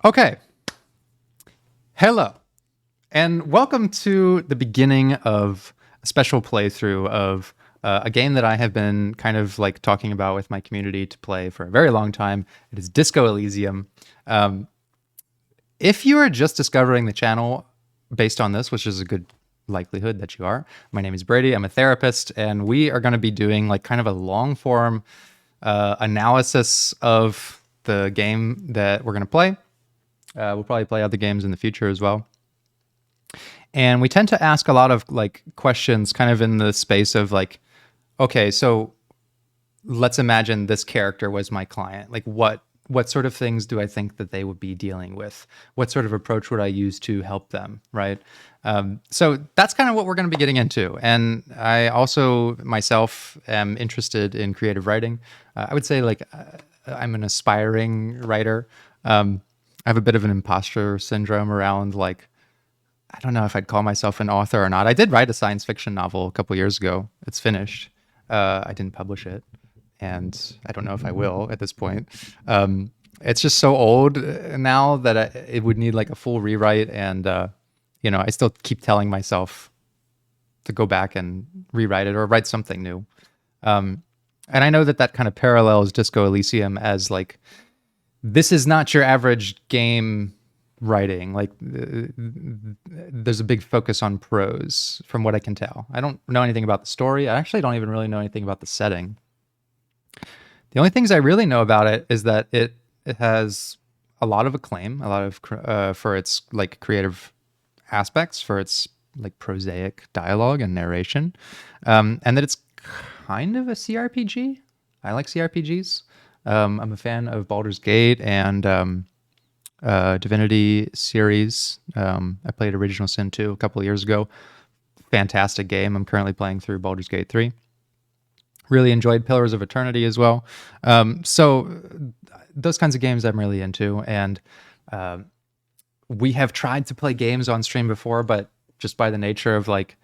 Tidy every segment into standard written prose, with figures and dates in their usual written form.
Okay. Hello, and welcome to the beginning of a special playthrough of a game that I have been kind of like talking about with my community to play for a very long time. It is Disco Elysium. Um, if you are just discovering the channel based on this, which is a good likelihood that you are, my name is Brady. I'm a therapist, and we are going to be doing like kind of a long form analysis of the game that we're going to play. We'll probably play other games in the future as well. And we tend to ask a lot of like questions kind of in the space of like, okay, so let's imagine this character was my client. Like what sort of things do I think that they would be dealing with? What sort of approach would I use to help them, right? So that's kind of what we're going to be getting into. And I also myself am interested in creative writing. I would say like I'm an aspiring writer. I have a bit of an imposter syndrome around like, I don't know if I'd call myself an author or not. I did write a science fiction novel a couple years ago. It's finished. I didn't publish it, and I don't know if I will at this point. It's just so old now that it would need like a full rewrite, and I still keep telling myself to go back and rewrite it or write something new. And I know that kind of parallels Disco Elysium as like, this is not your average game writing. Like there's a big focus on prose from what I can tell. I don't know anything about the story. I actually don't even really know anything about the setting. The only things I really know about it is that it has a lot of acclaim, a lot of for its like creative aspects, for its like prosaic dialogue and narration, and that it's kind of a CRPG. I like CRPGs. I'm a fan of Baldur's Gate and Divinity series. I played Original Sin 2 a couple of years ago. Fantastic game. I'm currently playing through Baldur's Gate 3. Really enjoyed Pillars of Eternity as well. So those kinds of games I'm really into. And we have tried to play games on stream before, but just by the nature of like,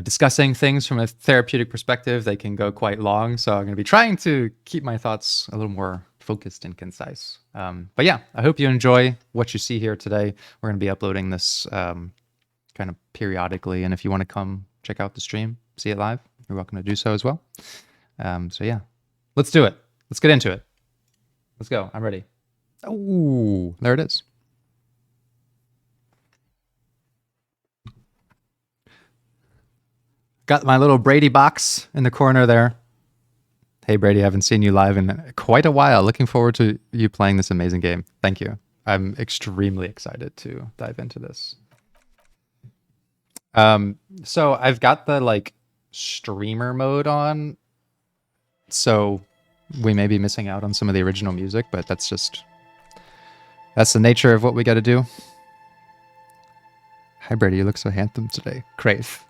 discussing things from a therapeutic perspective, they can go quite long. So I'm going to be trying to keep my thoughts a little more focused and concise. But yeah, I hope you enjoy what you see here today. We're going to be uploading this kind of periodically. And if you want to come check out the stream, see it live, you're welcome to do so as well. So yeah, let's do it. Let's get into it. Let's go. I'm ready. Oh, there it is. Got my little Brady box in the corner there. Hey, Brady, I haven't seen you live in quite a while. Looking forward to you playing this amazing game. Thank you. I'm extremely excited to dive into this. So I've got the like streamer mode on, so we may be missing out on some of the original music, but that's the nature of what we got to do. Hi, Brady. You look so handsome today. Crave.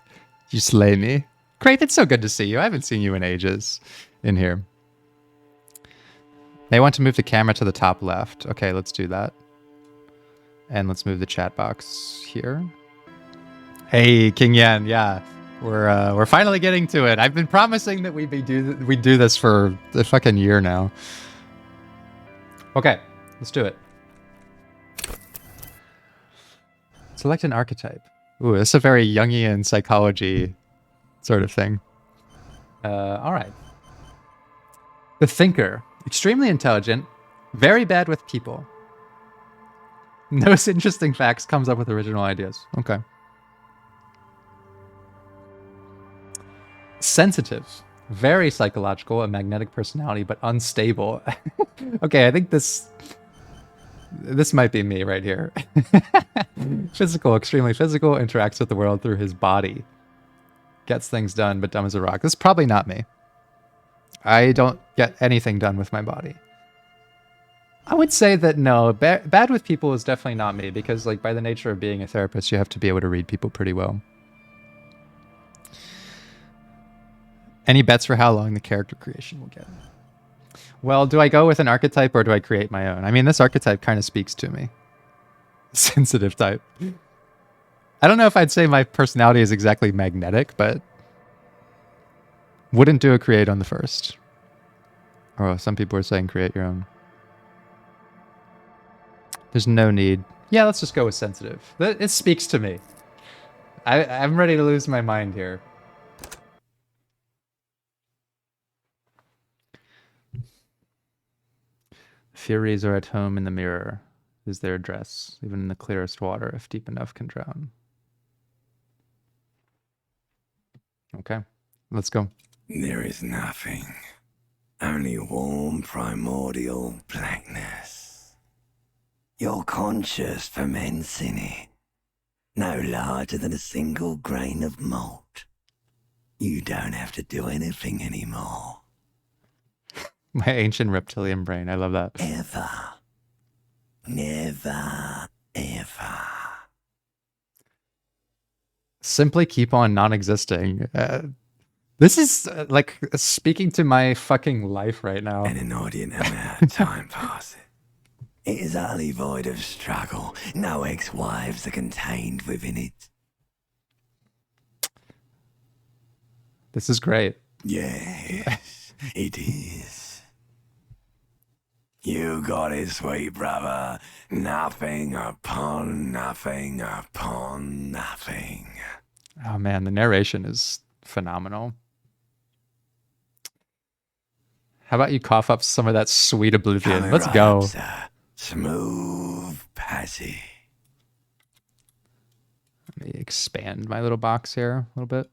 You slay me. Great, it's so good to see you. I haven't seen you in ages in here. They want to move the camera to the top left. Okay, let's do that. And let's move the chat box here. Hey, King Yan, yeah. We're finally getting to it. I've been promising that we do this for a fucking year now. Okay, let's do it. Select an archetype. Ooh, this is a very Jungian psychology sort of thing. All right. The thinker. Extremely intelligent. Very bad with people. Knows interesting facts. Comes up with original ideas. Okay. Sensitive. Very psychological. A magnetic personality, but unstable. Okay, I think this might be me right here. Physical, extremely physical, interacts with the world through his body. Gets things done, but dumb as a rock. This is probably not me. I don't get anything done with my body. I would say that no, bad with people is definitely not me, because like by the nature of being a therapist, you have to be able to read people pretty well. Any bets for how long the character creation will get? Well, do I go with an archetype or do I create my own? I mean, this archetype kind of speaks to me. Sensitive type. I don't know if I'd say my personality is exactly magnetic, but wouldn't do a create on the first. Oh, some people are saying create your own. There's no need. Yeah, let's just go with sensitive. It speaks to me. I'm ready to lose my mind here. Furies are at home in the mirror, is their address, even in the clearest water, if deep enough can drown. Okay, let's go. There is nothing. Only warm primordial blackness. Your conscious ferments in it. No larger than a single grain of malt. You don't have to do anything anymore. My ancient reptilian brain, I love that. Ever. Never, ever. Simply keep on non-existing. This is like speaking to my fucking life right now. An inordinate amount of time passes. It is utterly void of struggle. No ex-wives are contained within it. This is great. Yes, it is. You got it, sweet brother. Nothing upon nothing upon nothing. Oh man, the narration is phenomenal. How about you cough up some of that sweet oblivion? Let's go. Sir. Smooth passage. Let me expand my little box here a little bit.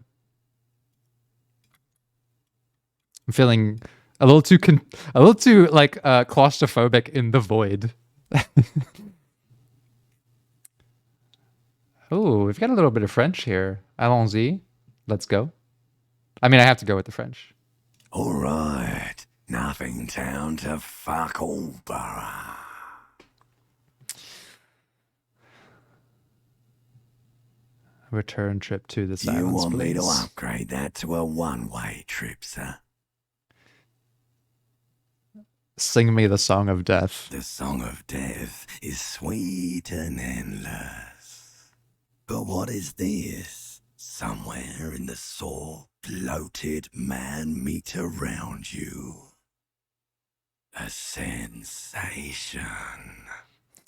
I'm feeling a little too like claustrophobic in the void. Oh, we've got a little bit of French here. Allons-y. Let's go. I mean, I have to go with the French. All right. Nothing down to fuck all borough. Return trip to the silence, You want please. me to upgrade that to a one-way trip, sir? Sing me the song of death. The song of death is sweet and endless. But what is this? Somewhere in the sore, bloated man meet around you. A sensation.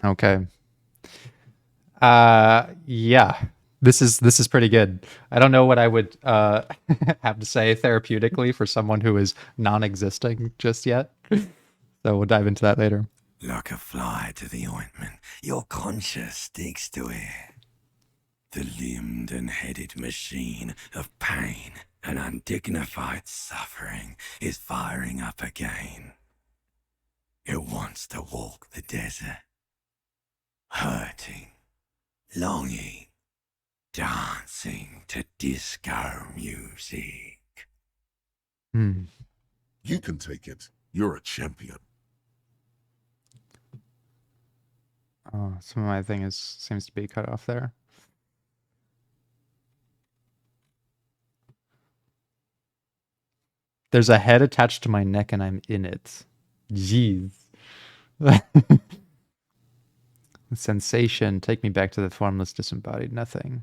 Okay. Yeah. This is pretty good. I don't know what I would have to say therapeutically for someone who is non-existing just yet. So we'll dive into that later. Like a fly to the ointment, your conscience sticks to it. The limbed and headed machine of pain and undignified suffering is firing up again. It wants to walk the desert, hurting, longing, dancing to disco music. You can take it. You're a champion. Oh, some of my thing seems to be cut off there. There's a head attached to my neck and I'm in it. Jeez. The sensation, take me back to the formless, disembodied nothing.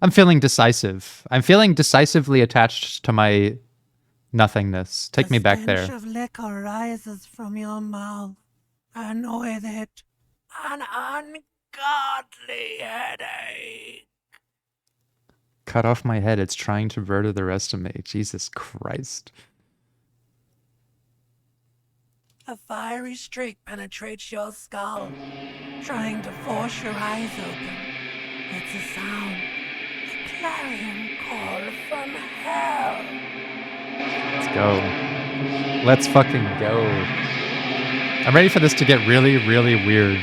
I'm feeling decisive. I'm feeling decisively attached to my nothingness. Take me back there. The stench of liquor rises from your mouth, and with it, an ungodly headache. Cut off my head. It's trying to murder the rest of me. Jesus Christ. A fiery streak penetrates your skull, trying to force your eyes open. It's a sound, a clarion call from hell. Let's go. Let's fucking go. I'm ready for this to get really, really weird.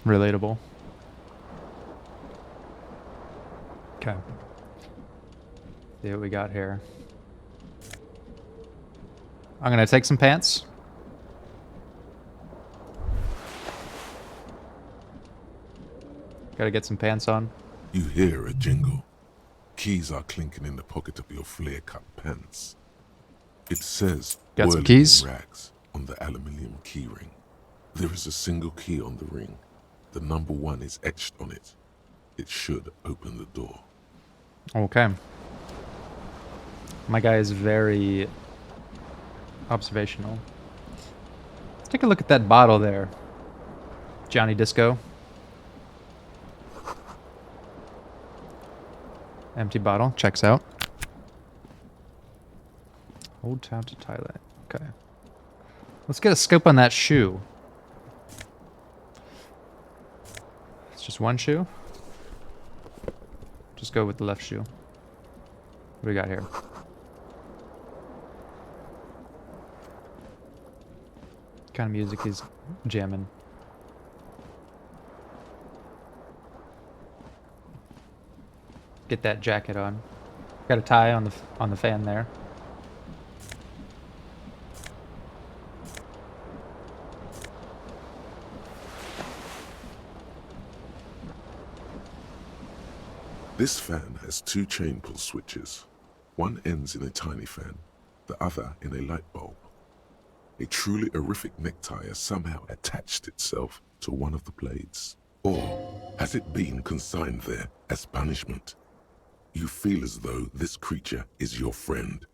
Relatable. Okay. See what we got here. I'm gonna take some pants. Gotta get some pants on. You hear a jingle. Keys are clinking in the pocket of your flare-cut pants. It says, Got some "Whirling keys?" in rags on the aluminium keyring. There is a single key on the ring. The number 1 is etched on it. It should open the door. Okay. My guy is very observational. Let's take a look at that bottle there, Johnny Disco. Empty bottle. Checks out. Hold tab to tie that. Okay. Let's get a scope on that shoe. It's just one shoe. Just go with the left shoe. What do we got here? What kind of music is jamming? Get that jacket on. Got a tie on the fan there. This fan has two chain pull switches. One ends in a tiny fan, the other in a light bulb. A truly horrific necktie has somehow attached itself to one of the blades. Or has it been consigned there as punishment? You feel as though this creature is your friend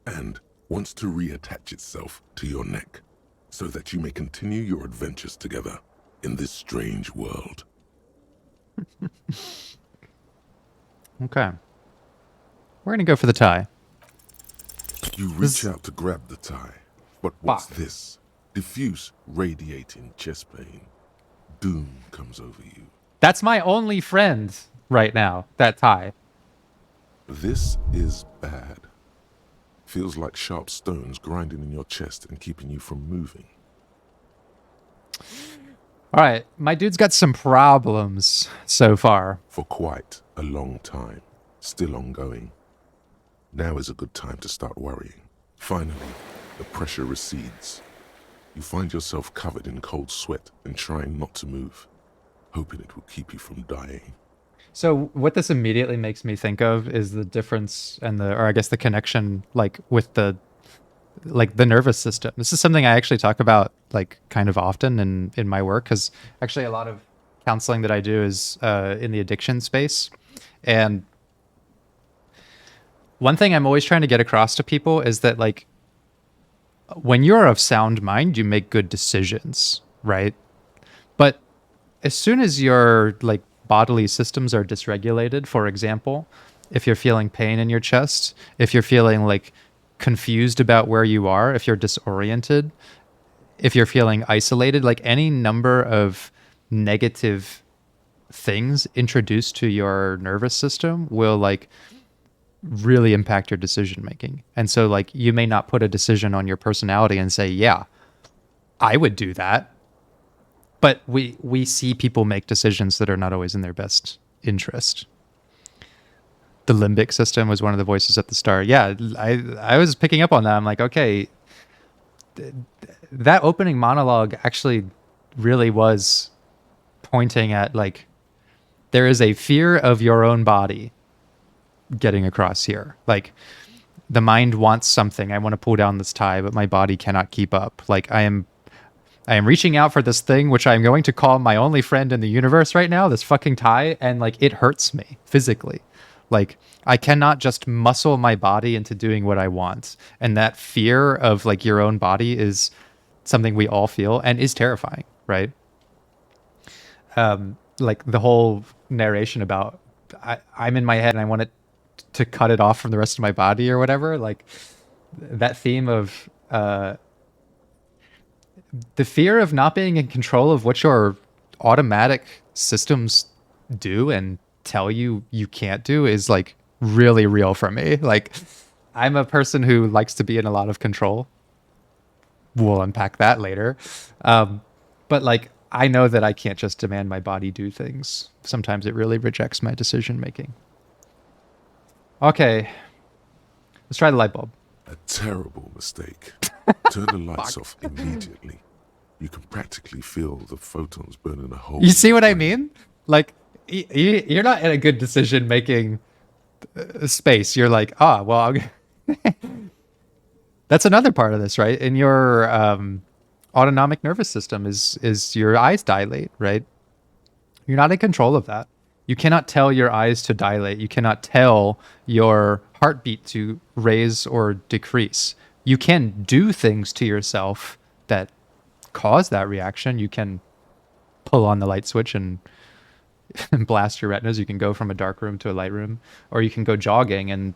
and wants to reattach itself to your neck so that you may continue your adventures together in this strange world. Okay. We're gonna go for the tie. You reach out to grab the tie, but what's this? Diffuse, radiating chest pain. Doom comes over you. That's my only friend right now, that tie. This is bad. Feels like sharp stones grinding in your chest and keeping you from moving. All right, my dude's got some problems so far. For quite a long time, still ongoing. Now is a good time to start worrying. Finally, the pressure recedes. You find yourself covered in cold sweat and trying not to move, hoping it will keep you from dying. So what this immediately makes me think of is the difference and or I guess the connection, like with the nervous system. This is something I actually talk about like kind of often in my work, because actually a lot of counseling that I do is in the addiction space. And one thing I'm always trying to get across to people is that like when you're of sound mind, you make good decisions, right? But as soon as your like bodily systems are dysregulated, for example, if you're feeling pain in your chest, if you're feeling like confused about where you are, if you're disoriented, if you're feeling isolated, like any number of negative things introduced to your nervous system will like really impact your decision making. And so like you may not put a decision on your personality and say, yeah, I would do that. But we see people make decisions that are not always in their best interest. The limbic system was one of the voices at the start. Yeah, I was picking up on that. I'm like, okay, that opening monologue actually really was pointing at like, there is a fear of your own body getting across here. Like the mind wants something. I want to pull down this tie, but my body cannot keep up. Like I am reaching out for this thing, which I'm going to call my only friend in the universe right now, this fucking tie, and like it hurts me physically. Like I cannot just muscle my body into doing what I want. And that fear of like your own body is something we all feel and is terrifying, right? Like the whole narration about I'm in my head and I want it to cut it off from the rest of my body or whatever. Like that theme of the fear of not being in control of what your automatic systems do and tell you you can't do is like really real for me. Like I'm a person who likes to be in a lot of control. We'll unpack that later. But like, I know that I can't just demand my body do things. Sometimes it really rejects my decision making. Okay. Let's try the light bulb. A terrible mistake. Turn the lights off immediately. You can practically feel the photons burning a hole. You see what I mean? Like, you're not in a good decision making space. You're like, well, that's another part of this, right? In your autonomic nervous system is your eyes dilate, right? You're not in control of that. You cannot tell your eyes to dilate. You cannot tell your heartbeat to raise or decrease. You can do things to yourself that cause that reaction. You can pull on the light switch and blast your retinas. You can go from a dark room to a light room, or you can go jogging and,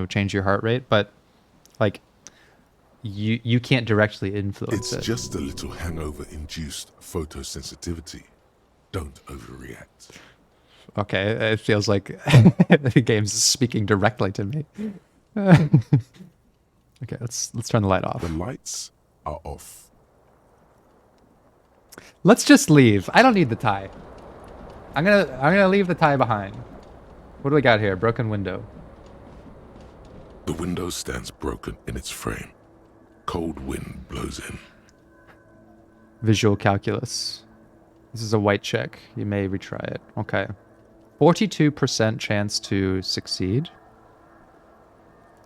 change your heart rate. But like, you can't directly influence it. It's just a little hangover-induced photosensitivity. Don't overreact. Okay, it feels like the game's speaking directly to me. Okay, let's turn the light off. The lights are off. Let's just leave. I don't need the tie. I'm gonna leave the tie behind. What do we got here? Broken window. The window stands broken in its frame. Cold wind blows in. Visual calculus. This is a white check. You may retry it. Okay. 42% chance to succeed.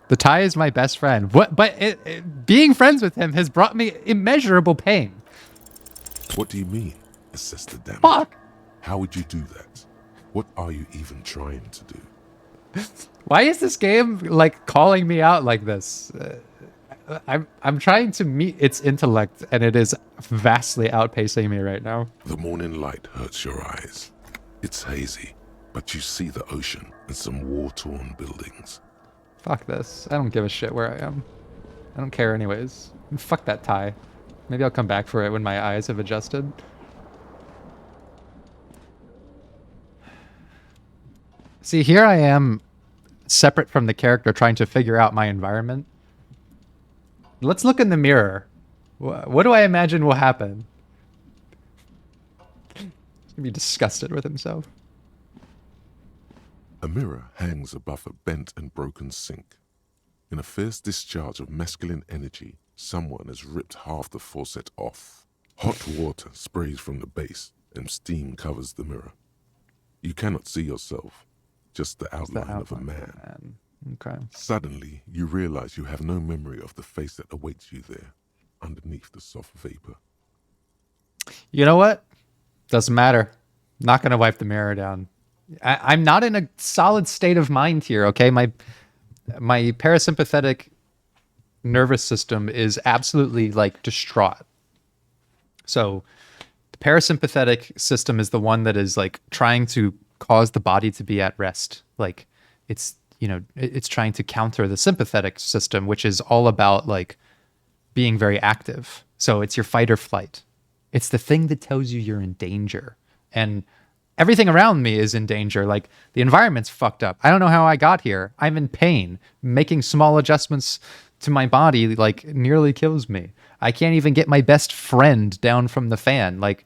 The tie is my best friend. What? But being friends with him has brought me immeasurable pain. What do you mean? Assess the damage. Fuck. How would you do that? What are you even trying to do? Why is this game like calling me out like this? I'm trying to meet its intellect, and it is vastly outpacing me right now. The morning light hurts your eyes. It's hazy, but you see the ocean and some war-torn buildings. Fuck this. I don't give a shit where I am. I don't care anyways. Fuck that tie. Maybe I'll come back for it when my eyes have adjusted. See, here I am, separate from the character, trying to figure out my environment. Let's look in the mirror. What do I imagine will happen? He's gonna be disgusted with himself. A mirror hangs above a bent and broken sink. In a fierce discharge of masculine energy, someone has ripped half the faucet off. Hot water sprays from the base, and steam covers the mirror. You cannot see yourself, just the outline of a man. Okay. Suddenly, you realize you have no memory of the face that awaits you there, underneath the soft vapor. You know what? Doesn't matter. Not gonna wipe the mirror down. I'm not in a solid state of mind here, okay? My parasympathetic nervous system is absolutely like distraught. So the parasympathetic system is the one that is like trying to cause the body to be at rest. Like it's trying to counter the sympathetic system, which is all about like being very active. So it's your fight or flight. It's the thing that tells you you're in danger. And everything around me is in danger. Like the environment's fucked up. I don't know how I got here. I'm in pain. Making small adjustments to my body like nearly kills me. I can't even get my best friend down from the fan. Like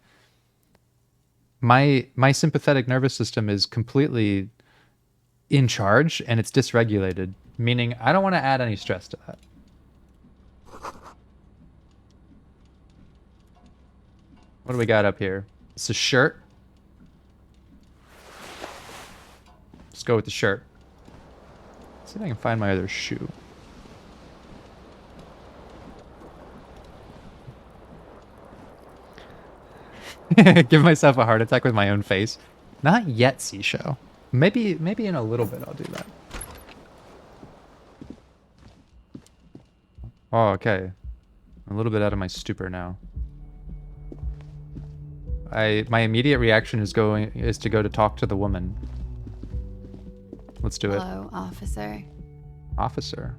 my sympathetic nervous system is completely in charge and it's dysregulated, meaning I don't want to add any stress to that. What do we got up here? It's a shirt. Let's go with the shirt. Let's see if I can find my other shoe. Give myself a heart attack with my own face. Not yet, Seashow. Maybe in a little bit I'll do that. Oh, okay. I'm a little bit out of my stupor now. My immediate reaction is to go to talk to the woman. Let's do it. Hello, officer. Officer.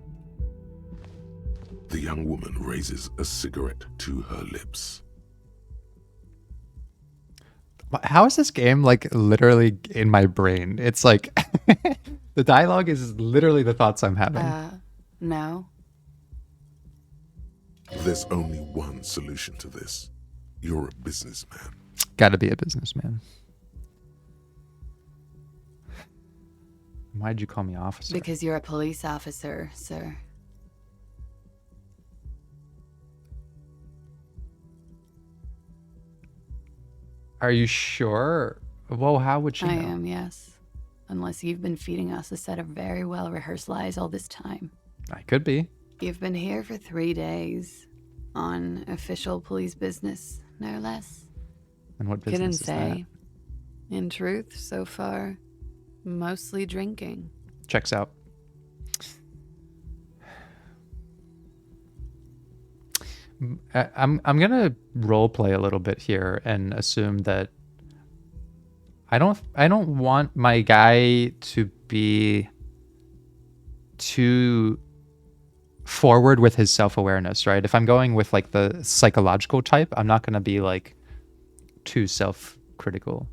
The young woman raises a cigarette to her lips. How is this game like literally in my brain? It's like the dialogue is literally the thoughts I'm having. No. There's only one solution to this. You're a businessman. Gotta be a businessman. Why'd you call me officer? Because you're a police officer, sir. Are you sure? Well, how would she know? I am, yes. Unless you've been feeding us a set of very well-rehearsed lies all this time. I could be. You've been here for 3 days. On official police business, no less. And what business Couldn't is say. In truth, so far, Mostly drinking. Checks out. I'm gonna role play a little bit here and assume that I don't want my guy to be too forward with his self-awareness, right? If I'm going with like the psychological type, I'm not gonna be like too self-critical.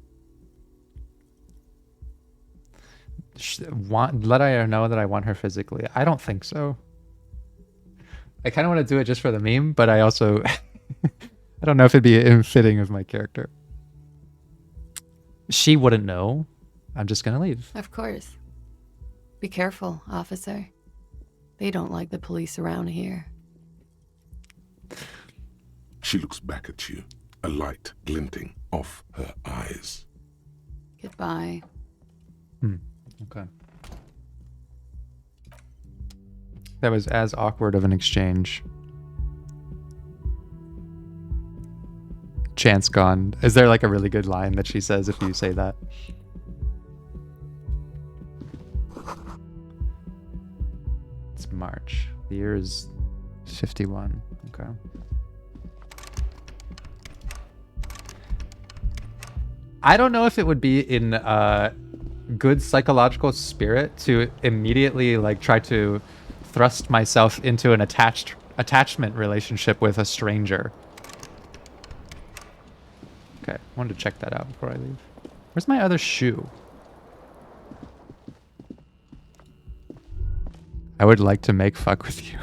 Let her know that I want her physically. I don't think so. I kind of want to do it just for the meme, but I also I don't know if it'd be fitting of my character. She wouldn't know. I'm just gonna leave. Of course. Be careful, officer. They don't like the police around here. She looks back at you, a light glinting off her eyes. Goodbye. Okay. That was as awkward of an exchange. Chance gone. Is there like a really good line that she says if you say that? It's March. The year is 51. Okay. I don't know if it would be in good psychological spirit to immediately like try to thrust myself into an attachment relationship with a stranger. Okay, wanted to check that out before I leave. Where's my other shoe? I would like to make fuck with you.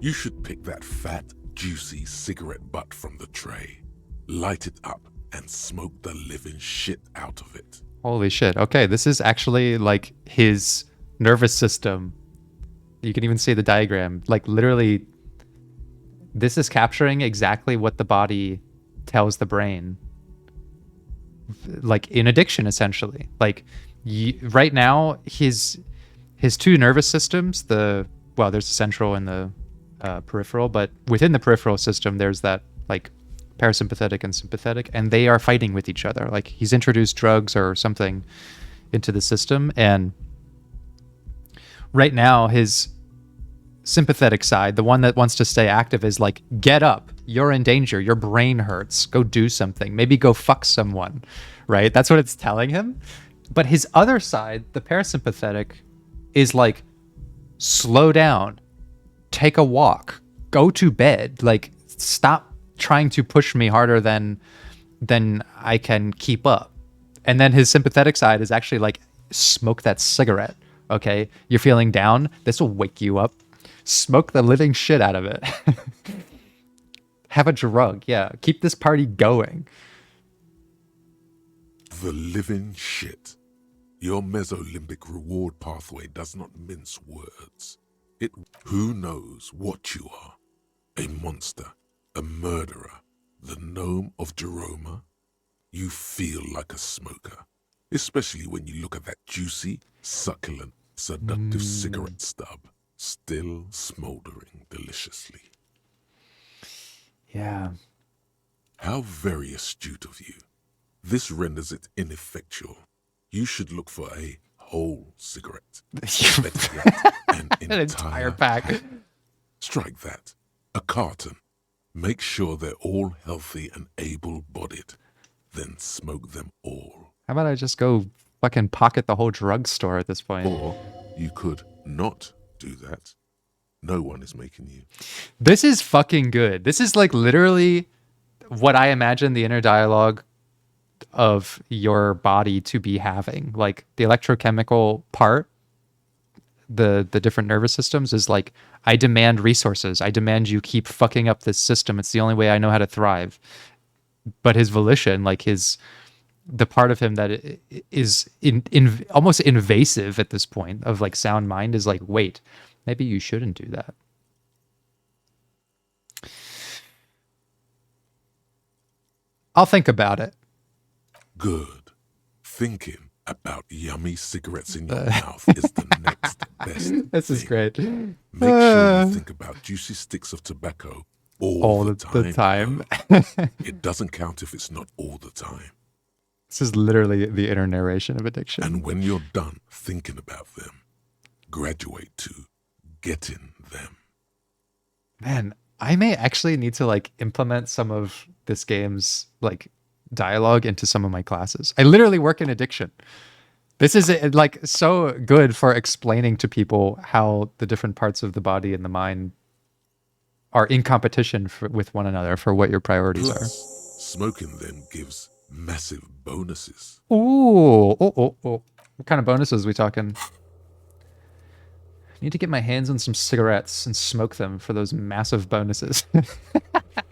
You should pick that fat, juicy cigarette butt from the tray, light it up, and smoke the living shit out of it. Holy shit. Okay, this is actually like his nervous system. You can even see the diagram. Like literally, this is capturing exactly what the body tells the brain. Like in addiction, essentially. Like right now, his two nervous systems, there's the central and the peripheral, but within the peripheral system, there's that like parasympathetic and sympathetic, and they are fighting with each other. Like he's introduced drugs or something into the system, and right now his sympathetic side, the one that wants to stay active, is like, get up, you're in danger, your brain hurts, go do something, maybe go fuck someone, right? That's what it's telling him. But his other side, the parasympathetic, is like, slow down, take a walk, go to bed, like stop trying to push me harder than I can keep up. And then his sympathetic side is actually like, smoke that cigarette. Okay, you're feeling down, this will wake you up. Smoke the living shit out of it. Have a drug, yeah, keep this party going. The living shit. Your mesolimbic reward pathway does not mince words. Who knows what you are? A monster, a murderer, the gnome of Jeroma? You feel like a smoker, especially when you look at that juicy, succulent, seductive cigarette stub, still smoldering deliciously. Yeah. How very astute of you. This renders it ineffectual. You should look for a whole cigarette. Better yet, an entire pack. Strike that. A carton. Make sure they're all healthy and able-bodied. Then smoke them all. How about I just go fucking pocket the whole drugstore at this point? Or you could not do that. No one is making you. This is fucking good. This is like literally what I imagine the inner dialogue of your body to be having. Like the electrochemical part, the different nervous systems is like, I demand resources. I demand you keep fucking up this system. It's the only way I know how to thrive. But his volition, like the part of him that is almost invasive at this point of like sound mind is like, wait, maybe you shouldn't do that. I'll think about it. Good. Thinking about yummy cigarettes in your mouth is the next best This is thing. great. Make sure you think about juicy sticks of tobacco all the time. time. It doesn't count if it's not all the time. This is literally the inner narration of addiction. And when you're done thinking about them, graduate to getting them. Man, I may actually need to like implement some of this game's like dialogue into some of my classes. I literally work in addiction. This is like so good for explaining to people how the different parts of the body and the mind are in competition with one another for what your priorities Plus, smoking then gives massive bonuses. are. Ooh, oh. What kind of bonuses are we talking? I need to get my hands on some cigarettes and smoke them for those massive bonuses.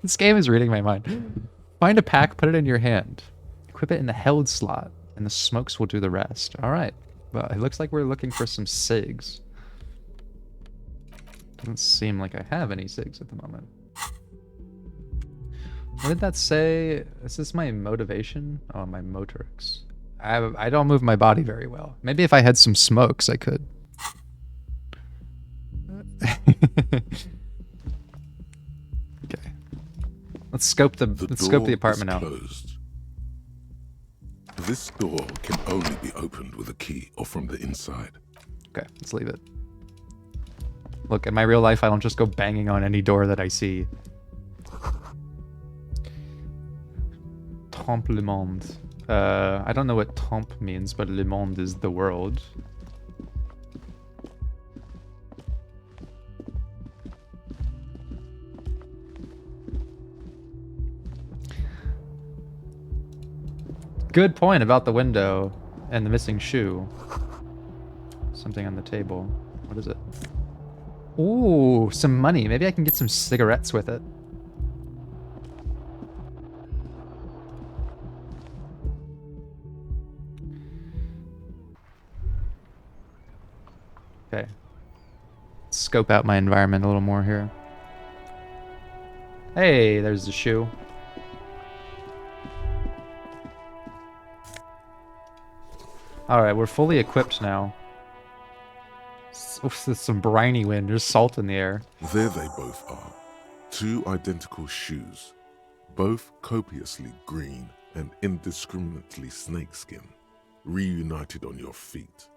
This game is reading my mind. Find a pack, put it in your hand. Equip it in the held slot, and the smokes will do the rest. All right. Well, it looks like we're looking for some cigs. Doesn't seem like I have any cigs at the moment. What did that say? Is this my motivation? Oh, my motorics. I don't move my body very well. Maybe if I had some smokes, I could. Okay. Let's scope the apartment out. Closed. This door can only be opened with a key or from the inside. Okay, let's leave it. Look, in my real life, I don't just go banging on any door that I see. Trompe le monde. I don't know what trompe means, but le monde is the world. Good point about the window and the missing shoe. Something on the table. What is it? Ooh, some money. Maybe I can get some cigarettes with it. Okay. Scope out my environment a little more here. Hey, there's the shoe. Alright, we're fully equipped now. There's some briny wind. There's salt in the air. There they both are. Two identical shoes. Both copiously green and indiscriminately snakeskin. Reunited on your feet.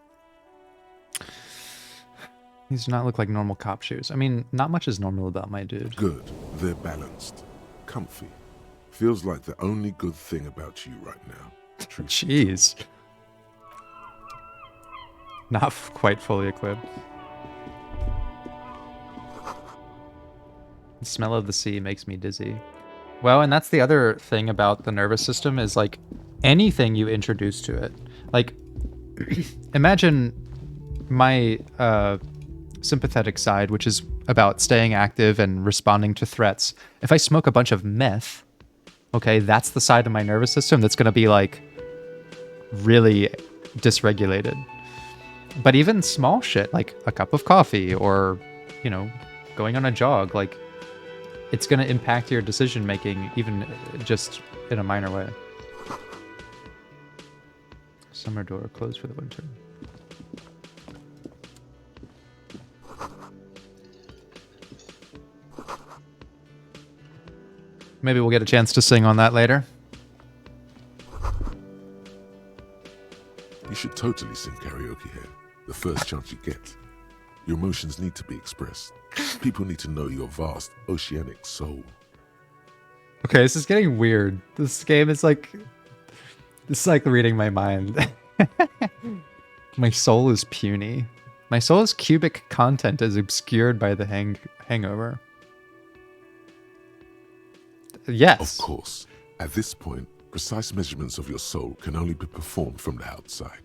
These do not look like normal cop shoes. I mean, not much is normal about my dude. Good. They're balanced. Comfy. Feels like the only good thing about you right now. Jeez. Not quite fully equipped. The smell of the sea makes me dizzy. Well, and that's the other thing about the nervous system is like anything you introduce to it. Like, imagine my sympathetic side, which is about staying active and responding to threats. If I smoke a bunch of meth, okay, that's the side of my nervous system that's going to be like really dysregulated. But even small shit like a cup of coffee or, you know, going on a jog, like it's going to impact your decision making even just in a minor way. Summer door closed for the winter. Maybe we'll get a chance to sing on that later. You should totally sing karaoke here. The first chance you get. Your emotions need to be expressed. People need to know your vast oceanic soul. Okay, this is getting weird. This game is like... This is like reading my mind. My soul is puny. My soul's cubic content is obscured by the hangover. Yes. Of course, at this point, precise measurements of your soul can only be performed from the outside.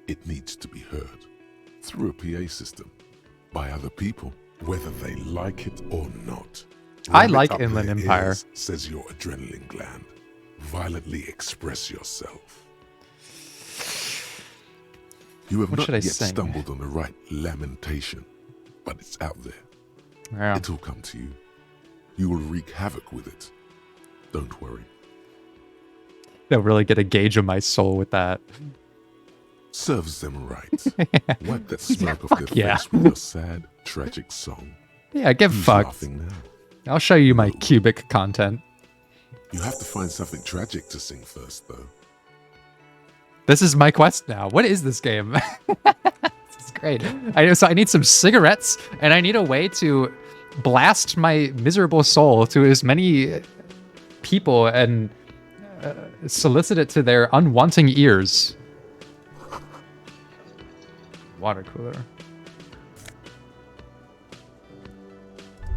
It needs to be heard through a PA system by other people, whether they like it or not. I Ram it like up Inland their Empire. ears, says your adrenaline gland. Violently express yourself. You have What not should I yet sing? stumbled on the right lamentation, but it's out there. Yeah. It'll come to you. You will wreak havoc with it. Don't worry. They'll really get a gauge of my soul with that. Serves them right. Wipe that smirk off their yeah. face with your sad, tragic song. Yeah, get Who's fucked. laughing now? I'll show you my cubic content. You have to find something tragic to sing first, though. This is my quest now. What is this game? This is great. So I need some cigarettes, and I need a way to blast my miserable soul to as many people and solicit it to their unwanting ears. Water cooler.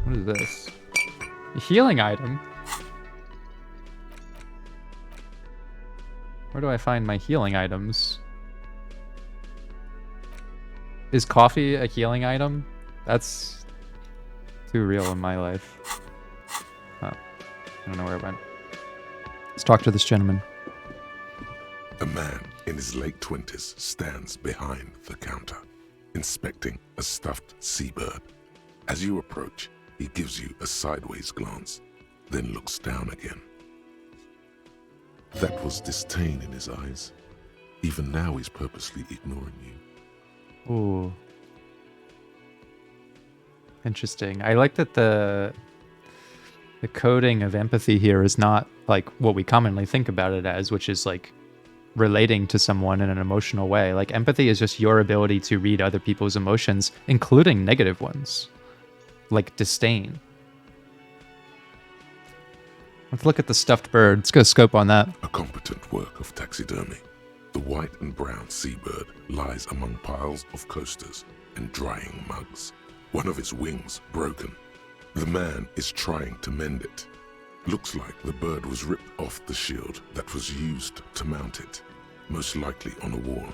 What is this? A healing item? Where do I find my healing items? Is coffee a healing item? That's too real in my life. Oh, I don't know where it went. Let's talk to this gentleman. A man in his late 20s stands behind the counter, inspecting a stuffed seabird. As you approach, he gives you a sideways glance, then looks down again. That was disdain in his eyes. Even now he's purposely ignoring you. Ooh. Interesting. I like that the coding of empathy here is not like what we commonly think about it as, which is like relating to someone in an emotional way. Like empathy is just your ability to read other people's emotions, including negative ones, like disdain. Let's look at the stuffed bird. Let's go scope on that. A competent work of taxidermy. The white and brown seabird lies among piles of coasters and drying mugs. One of its wings broken. The man is trying to mend it. Looks like the bird was ripped off the shield that was used to mount it, most likely on a wall.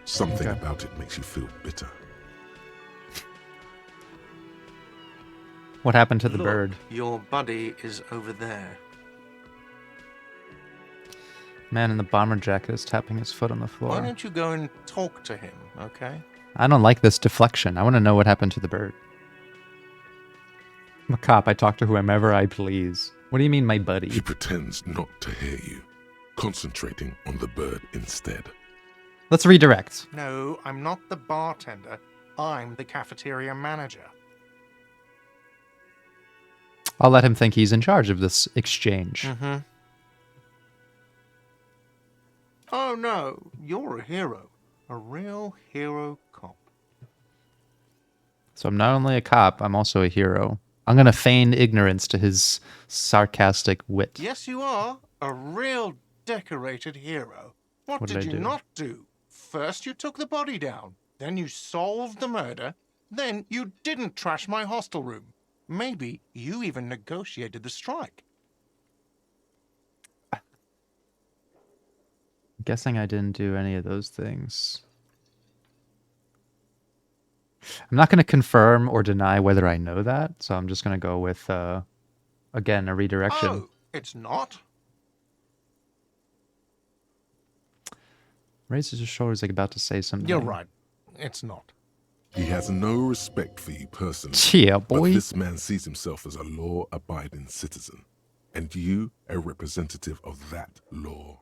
Something about it makes you feel bitter. What happened to the Look, bird? Your buddy is over there. Man in the bomber jacket is tapping his foot on the floor. Why don't you go and talk to him, okay? I don't like this deflection. I want to know what happened to the bird. I'm a cop. I talk to whomever I please. What do you mean, my buddy? He pretends not to hear you, concentrating on the bird instead. Let's redirect. No, I'm not the bartender. I'm the cafeteria manager. I'll let him think he's in charge of this exchange. Mm-hmm. Oh no, you're a hero. A real hero cop. So I'm not only a cop, I'm also a hero. I'm going to feign ignorance to his sarcastic wit. Yes, you are. A real decorated hero. What What did did I you do? not do? First you took the body down. Then you solved the murder. Then you didn't trash my hostel room. Maybe you even negotiated the strike. I'm guessing I didn't do any of those things. I'm not going to confirm or deny whether I know that, so I'm just going to go with, again, a redirection. Oh, it's not? Raises his shoulders like about to say something. You're right. It's not. He has no respect for you personally. Yeah, boy. But this man sees himself as a law-abiding citizen, and you a representative of that law.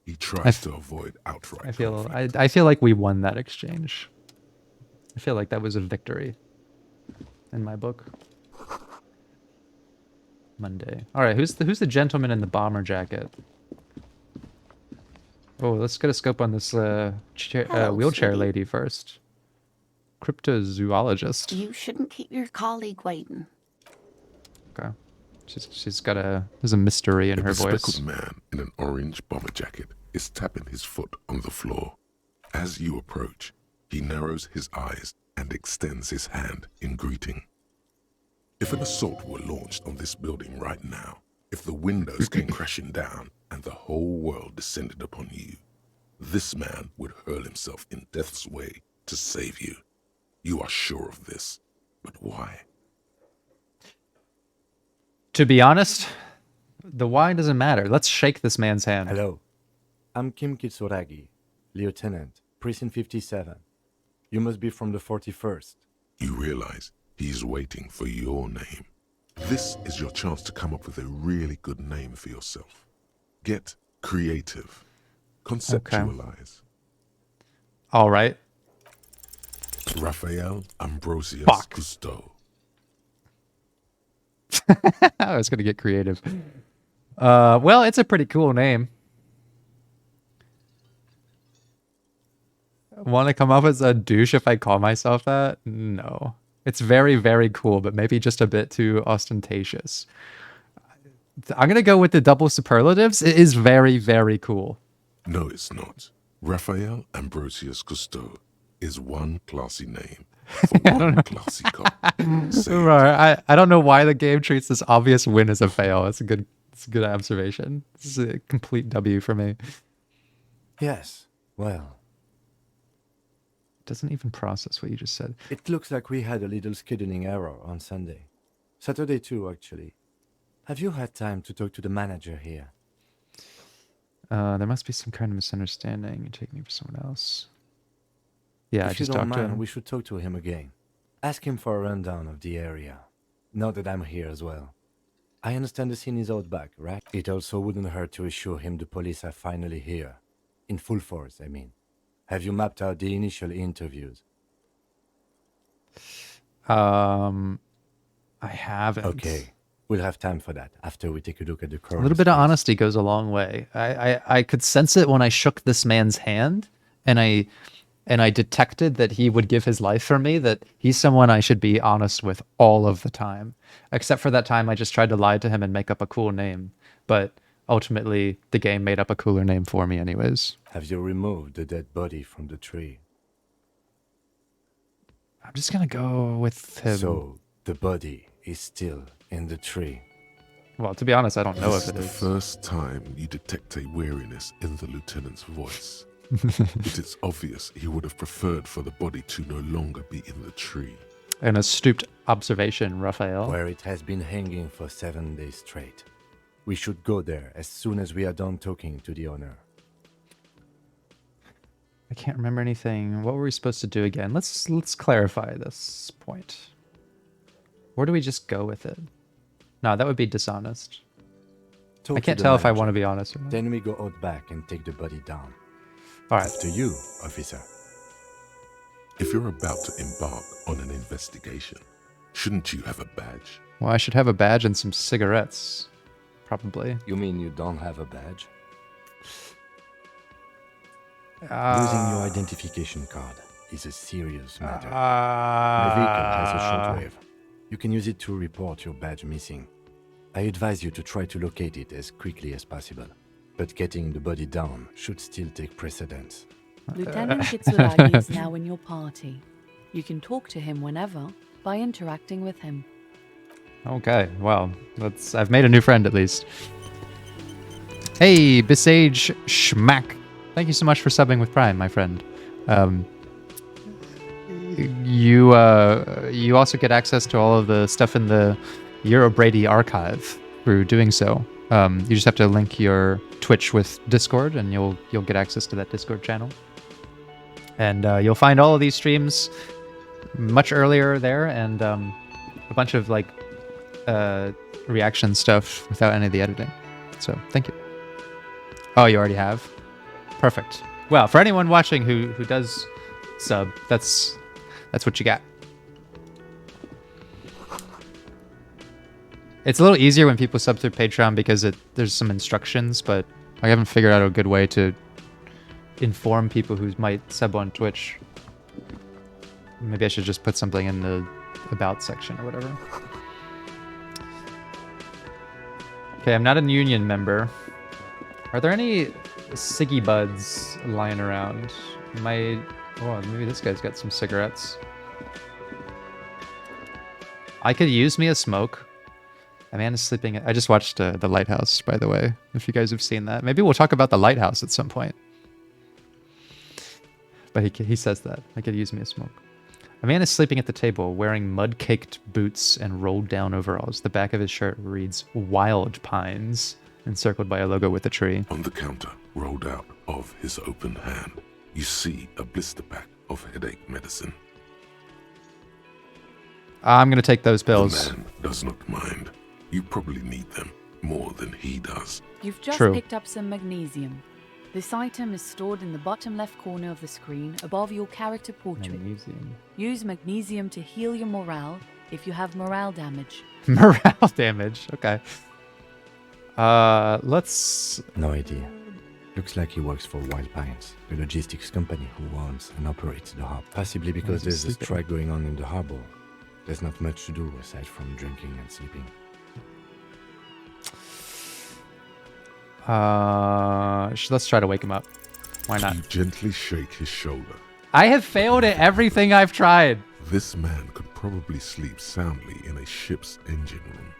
He tries to avoid outright conflict. I feel like we won that exchange. I feel like that was a victory in my book. Monday. All right, who's the gentleman in the bomber jacket? Oh, let's get a scope on this Hello, wheelchair sweetie. lady first. Cryptozoologist. You shouldn't keep your colleague waiting. Okay. She's got there's a mystery in A her voice. bespectacled man in an orange bomber jacket is tapping his foot on the floor. As you approach, he narrows his eyes and extends his hand in greeting. If an assault were launched on this building right now, if the windows came crashing down and the whole world descended upon you, this man would hurl himself in death's way to save you. You are sure of this, but why? To be honest, the why doesn't matter. Let's shake this man's hand. Hello, I'm Kim Kitsuragi, Lieutenant, Precinct 57. You must be from the 41st. You realize he's waiting for your name. This is your chance to come up with a really good name for yourself. Get creative. Conceptualize. All right. Raphael Ambrosia Fuck. Cousteau. I was gonna get creative. Well, it's a pretty cool name. want to come off as a douche if I call myself that? No. It's very, very cool, but maybe just a bit too ostentatious. I'm going to go with the double superlatives. It is very, very cool. No, it's not. Raphael Ambrosius Cousteau is one classy name for one classy cop. Say it. Right. I don't know why the game treats this obvious win as a fail. It's a good observation. This is a complete W for me. Yes, well, Doesn't even process what you just said. it looks like we had a little scheduling error on Sunday. Saturday too, actually. Have you had time to talk to the manager here? There must be some kind of misunderstanding. You take me for someone else. Yeah, I If you just don't talked to mind, him. we should talk to him again. Ask him for a rundown of the area. Now that I'm here as well. I understand the scene is out back, right? It also wouldn't hurt to assure him the police are finally here. In full force, I mean. Have you mapped out the initial interviews? I haven't. Okay. We'll have time for that after we take a look at the A coroner's little bit of case. honesty goes a long way. I could sense it when I shook this man's hand, and I detected that he would give his life for me, that he's someone I should be honest with all of the time. Except for that time I just tried to lie to him and make up a cool name. But ultimately, the game made up a cooler name for me anyways. Have you removed the dead body from the tree? I'm just going to go with him. So, the body is still in the tree. Well, to be honest, I don't know This if is it the is. first time you detect a weariness in the lieutenant's voice. It is obvious he would have preferred for the body to no longer be in the tree. An astute observation, Raphael. Where it has been hanging for 7 days straight. We should go there as soon as we are done talking to the owner. I can't remember anything. What were we supposed to do again? Let's clarify this point. Where do we just go with it? No, that would be dishonest. Talk I to can't the tell if I manager. want to be honest or not. Then we go out back and take the body down. All right. After you, officer. If you're about to embark on an investigation, shouldn't you have a badge? Well, I should have a badge and some cigarettes. Probably. You mean you don't have a badge? Losing Uh, your identification card is a serious matter. My vehicle has a shortwave. You can use it to report your badge missing. I advise you to try to locate it as quickly as possible. But getting the body down should still take precedence. Lieutenant Kitsuragi is now in your party. You can talk to him whenever by interacting with him. Okay, well, I've made a new friend at least. Hey, Bisage Schmack. Thank you so much for subbing with Prime, my friend. You also get access to all of the stuff in the Eurobrady archive through doing so. You just have to link your Twitch with Discord, and you'll get access to that Discord channel. And you'll find all of these streams much earlier there, and a bunch of like reaction stuff without any of the editing. So thank you. Oh, you already have? Perfect. Well, for anyone watching who does sub, that's what you got. It's a little easier when people sub through Patreon because there's some instructions, but I haven't figured out a good way to inform people who might sub on Twitch. Maybe I should just put something in the about section or whatever. Okay, I'm not a union member. Are there any ciggy buds lying around? Oh, maybe this guy's got some cigarettes. I could use me a smoke. A man is sleeping. I just watched The Lighthouse, by the way, if you guys have seen that. Maybe we'll talk about The Lighthouse at some point. But he says that. I could use me a smoke. A man is sleeping at the table, wearing mud-caked boots and rolled-down overalls. The back of his shirt reads Wild Pines, encircled by a logo with a tree. On the counter, rolled out of his open hand, you see a blister pack of headache medicine. I'm going to take those pills. The man does not mind. You probably need them more than he does. You've just True. picked up some magnesium. This item is stored in the bottom left corner of the screen above your character portrait. Magnesium. Use magnesium to heal your morale if you have morale damage. Morale damage. Okay. Let's... No idea. Looks like he works for Wild Pines, the logistics company who owns and operates the hub. Possibly because there's a strike going on in the harbor. There's not much to do aside from drinking and sleeping. Let's try to wake him up. Why not? You gently shake his shoulder. I have failed at everything I've tried. This man could probably sleep soundly in a ship's engine room.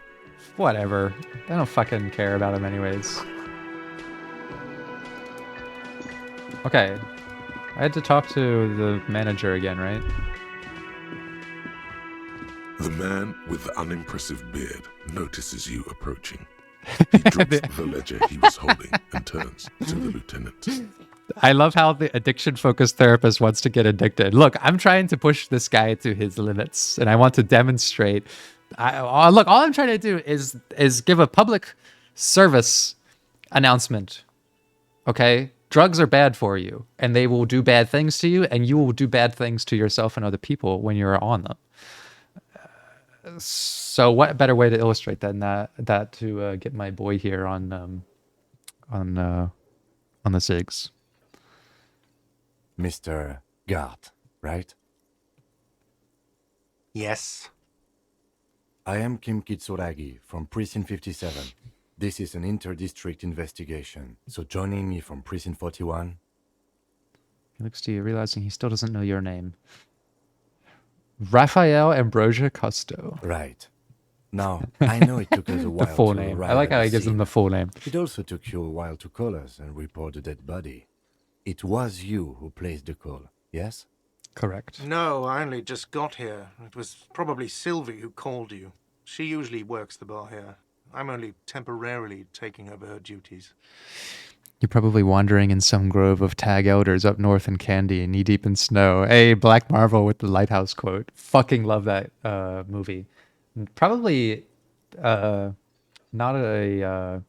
Whatever. I don't fucking care about him anyways. Okay. I had to talk to the manager again, right? The man with the unimpressive beard notices you approaching. He drops the ledger he was holding and turns to the lieutenant. I love how the addiction-focused therapist wants to get addicted. Look, I'm trying to push this guy to his limits, and I want to demonstrate. Look, all I'm trying to do is give a public service announcement. Okay? Drugs are bad for you, and they will do bad things to you, and you will do bad things to yourself and other people when you're on them. So what better way to illustrate than that to get my boy here on the SIGs. Mr. Gart, right? Yes. I am Kim Kitsuragi from Precinct 57. This is an inter-district investigation, so joining me from Precinct 41... He looks to you, realizing he still doesn't know your name. Raphael Ambrosia Custo. Right. Now, I know it took us a while The full to name. arrive I like at how the he gives scene. him the full name. It also took you a while to call us and report the dead body. It was you who placed the call, yes? Correct. No, I only just got here. It was probably Sylvie who called you. She usually works the bar here. I'm only temporarily taking over her duties. You're probably wandering in some grove of tag elders up north in Candy, knee deep in snow. Hey, Black Marvel with the lighthouse quote. Fucking love that movie. Probably not a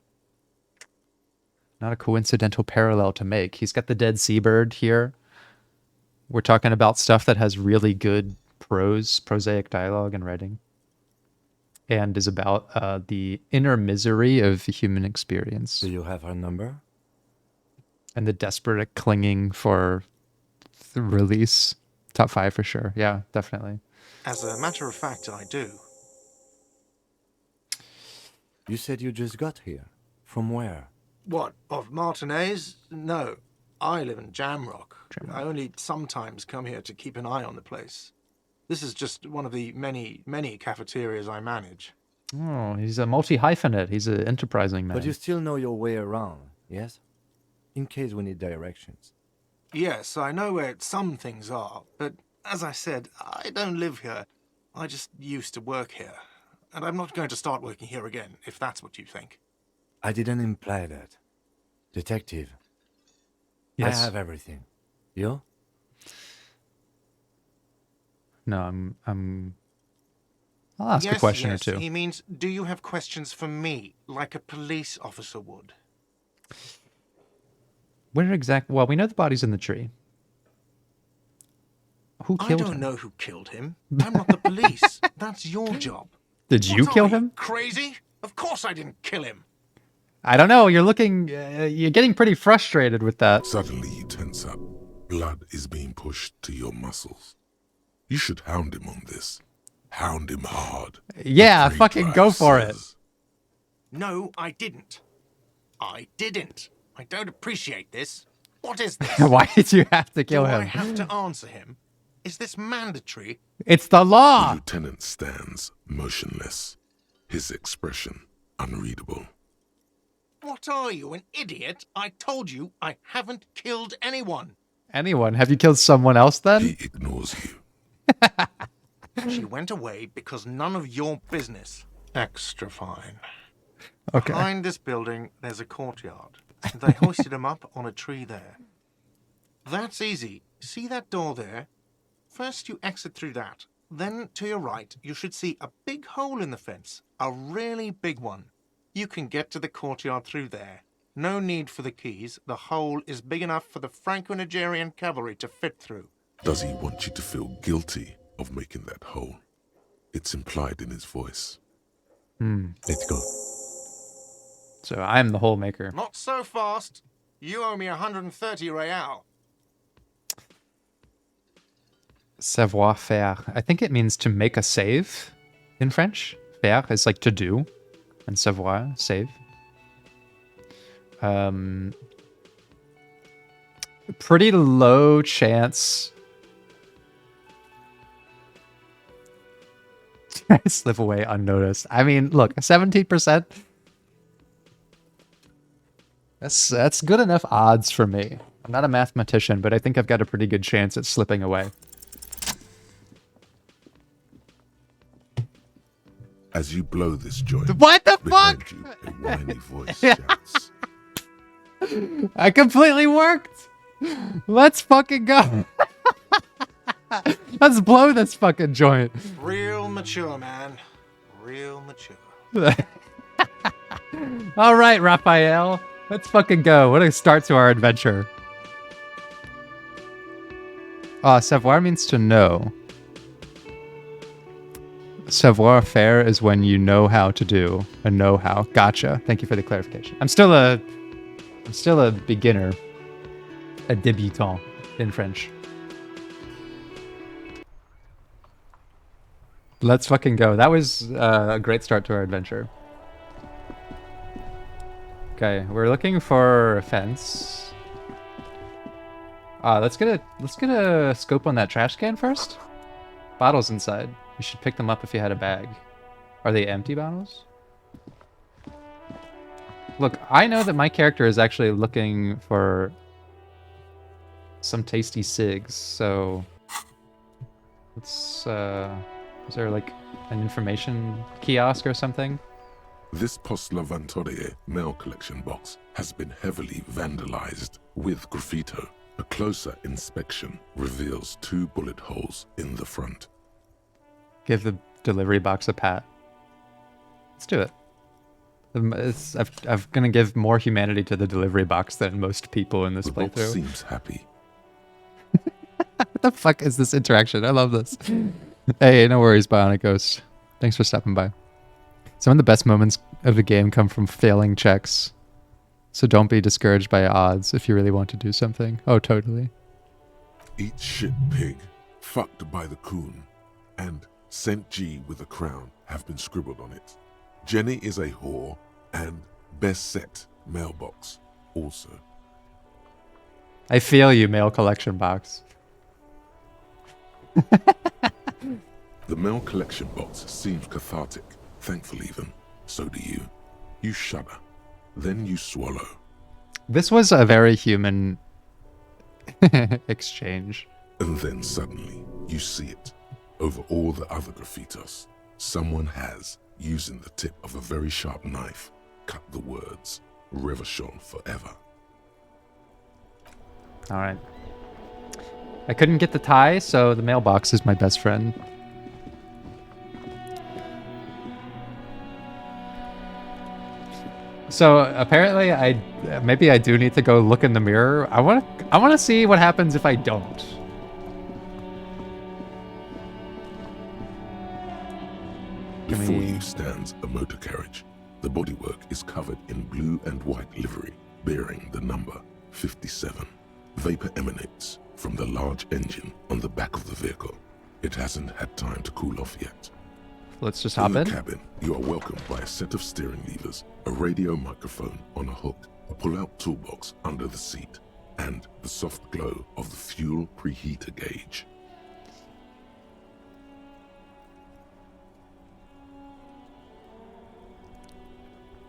coincidental parallel to make. He's got the dead seabird here. We're talking about stuff that has really good prosaic dialogue and writing, and is about the inner misery of the human experience. Do you have her number? And the desperate clinging for the release. Top 5 for sure. Yeah, definitely. As a matter of fact, I do. You said you just got here. From where? What, of Martinez? No, I live in Jamrock. I only sometimes come here to keep an eye on the place. This is just one of the many, many cafeterias I manage. Oh, he's a multi-hyphenate. He's an enterprising man. But you still know your way around, yes? In case we need directions. Yes, I know where some things are, but as I said, I don't live here. I just used to work here. And I'm not going to start working here again, if that's what you think. I didn't imply that. Detective. Yes. I have everything. You? No, I'll ask a question or two. He means, do you have questions for me, like a police officer would? Where exactly? Well, we know the body's in the tree. Who killed him? I don't know who killed him. I'm not the police. That's your job. Did you kill What are him? Crazy? Of course I didn't kill him. I don't know. You're looking. You're getting pretty frustrated with that. Suddenly you tense up. Blood is being pushed to your muscles. You should hound him on this. Hound him hard. Yeah, The fucking Drive go for it. says. No, I didn't. I didn't. I don't appreciate this. What is this? Why did you have to kill Do I him? have to answer him? Is this mandatory? It's the The law. lieutenant stands motionless, his expression unreadable. What are you, an idiot? I told you I haven't killed anyone. Anyone? Have you killed someone else then? He ignores you. She went away because none of your business. Extra fine. Okay. Behind this building, there's a courtyard. They hoisted him up on a tree there. That's easy. See that door there? First you exit through that. Then to your right, you should see a big hole in the fence. A really big one. You can get to the courtyard through there. No need for the keys. The hole is big enough for the Franco-Nigerian cavalry to fit through. Does he want you to feel guilty of making that hole? It's implied in his voice. Let's go. So I'm the hole maker. Not so fast. You owe me 130 real. Savoir faire. I think it means to make a save in French. Faire is like to do, and savoir, save. Pretty low chance. I slip away unnoticed. I mean, look, 17%. That's good enough odds for me. I'm not a mathematician, but I think I've got a pretty good chance at slipping away. As you blow this joint, What the behind fuck? you, a whiny voice shouts. I completely worked. Let's fucking go. Let's blow this fucking joint. Real mature, man. Real mature. All right, Raphael. Let's fucking go. What a start to our adventure. Savoir means to know. Savoir faire is when you know how to do. A know-how. Gotcha. Thank you for the clarification. I'm still a beginner. A débutant in French. Let's fucking go. That was a great start to our adventure. Okay, we're looking for a fence. Let's get a scope on that trash can first. Bottles inside. You should pick them up if you had a bag. Are they empty bottles? Look, I know that my character is actually looking for some tasty cigs, so let's is there like an information kiosk or something? This Post Lavantorie mail collection box has been heavily vandalized with graffito. A closer inspection reveals 2 bullet holes in the front. Give the delivery box a pat. Let's do it. I'm gonna give more humanity to the delivery box than most people in this The box playthrough. seems happy. What the fuck is this interaction? I love this. Hey, no worries, Bionic Ghost. Thanks for stopping by. Some of the best moments of the game come from failing checks. So don't be discouraged by odds if you really want to do something. Oh, totally. Eat shit pig, fucked by the coon, and Saint G with a crown have been scribbled on it. Jenny is a whore, and best set mailbox also. I feel you, mail collection box. The mail collection box seems cathartic, thankful even. So do you. You shudder. Then you swallow. This was a very human exchange. And then suddenly, you see it. Over all the other graffitos, someone has, using the tip of a very sharp knife, cut the words, Reverchon forever. Alright. I couldn't get the tie, so the mailbox is my best friend. So apparently maybe I do need to go look in the mirror. I want to see what happens if I don't. Before you stands a motor carriage. The bodywork is covered in blue and white livery, bearing the number 57. Vapor emanates from the large engine on the back of the vehicle. It hasn't had time to cool off yet. Let's just hop In in. the cabin, you are welcomed by a set of steering levers, a radio microphone on a hook, a pull-out toolbox under the seat, and the soft glow of the fuel preheater gauge.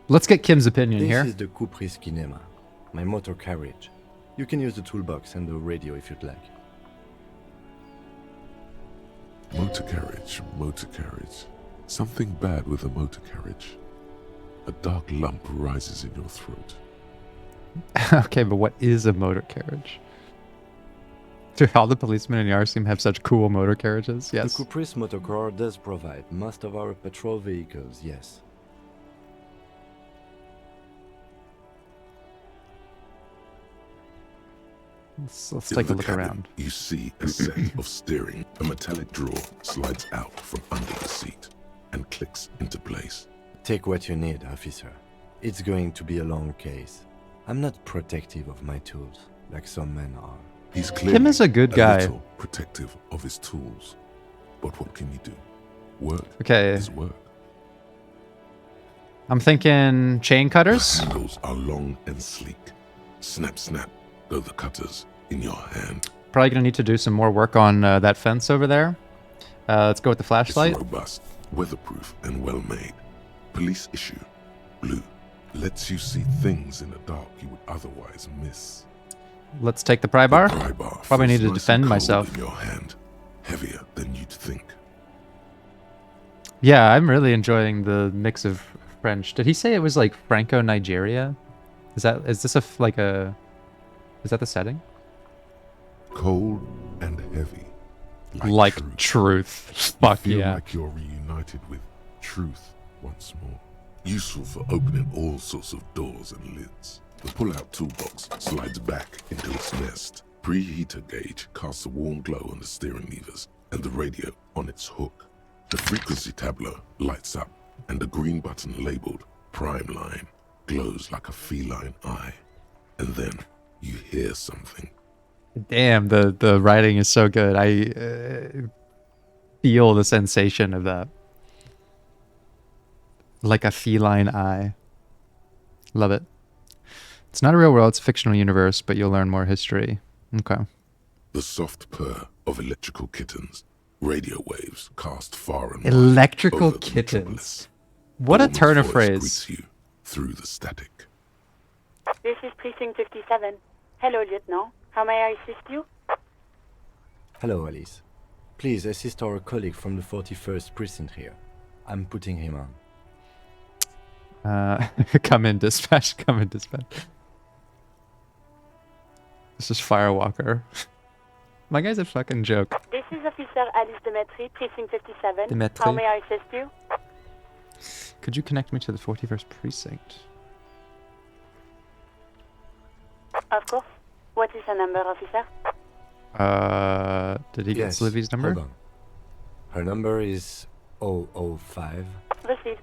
Let's get Kim's opinion This here. is the Coupris Kinema, my motor carriage. You can use the toolbox and the radio if you'd like. Motor carriage, motor carriage. Something bad with a motor carriage. A dark lump rises in your throat. Okay, but what is a motor carriage? Do all the policemen in Elysium have such cool motor carriages? Yes. The Coupris motorcar does provide most of our patrol vehicles, yes. Let's In take a the look cabin, around. You see a set of steering. A metallic drawer slides out from under the seat and clicks into place. Take what you need, officer. It's going to be a long case. I'm not protective of my tools, like some men are. He's clearly is a good guy. little protective of his tools. But what can you do? Work Okay. is work. I'm thinking chain The cutters. handles are long and sleek. Snap, snap, go the cutters in your hand. Probably gonna need to do some more work on that fence over there. Let's go with the flashlight. It's robust, weatherproof, and well made. Police issue. Blue. Lets you see things in the dark you would otherwise miss. Let's take the pry bar. The pry bar Probably feels need to nice defend and cold myself. in your hand. Heavier than you'd think. Yeah, I'm really enjoying the mix of French. Did he say it was like Franco-Nigeria? Is that is that the setting? Cold and heavy. Like truth. truth. Fuck Feel yeah. like you're reunited with truth once more. Useful for opening all sorts of doors and lids. The pull-out toolbox slides back into its nest. Preheater gauge casts a warm glow on the steering levers and the radio on its hook. The frequency tableau lights up and the green button labeled Prime Line glows like a feline eye. And then you hear something. Damn, the writing is so good. I feel the sensation of that. Like a feline eye. Love it. It's not a real world, it's a fictional universe, but you'll learn more history. Okay. The soft purr of electrical kittens. Radio waves cast far and wide Electrical over the kittens. metropolis. What a Woman's turn of voice phrase. greets you through the static. This is Precinct 57. Hello, Lieutenant. How may I assist you? Hello, Alice. Please assist our colleague from the 41st precinct here. I'm putting him on. Come in, dispatch. Come in, dispatch. This is Firewalker. My guy's a fucking joke. This is Officer Alice Demetri, Precinct 57. Demetri. How may I assist you? Could you connect me to the 41st precinct? Of course. What is her number, officer? Did he get Livy's number? Hold on. Her number is 005. Received.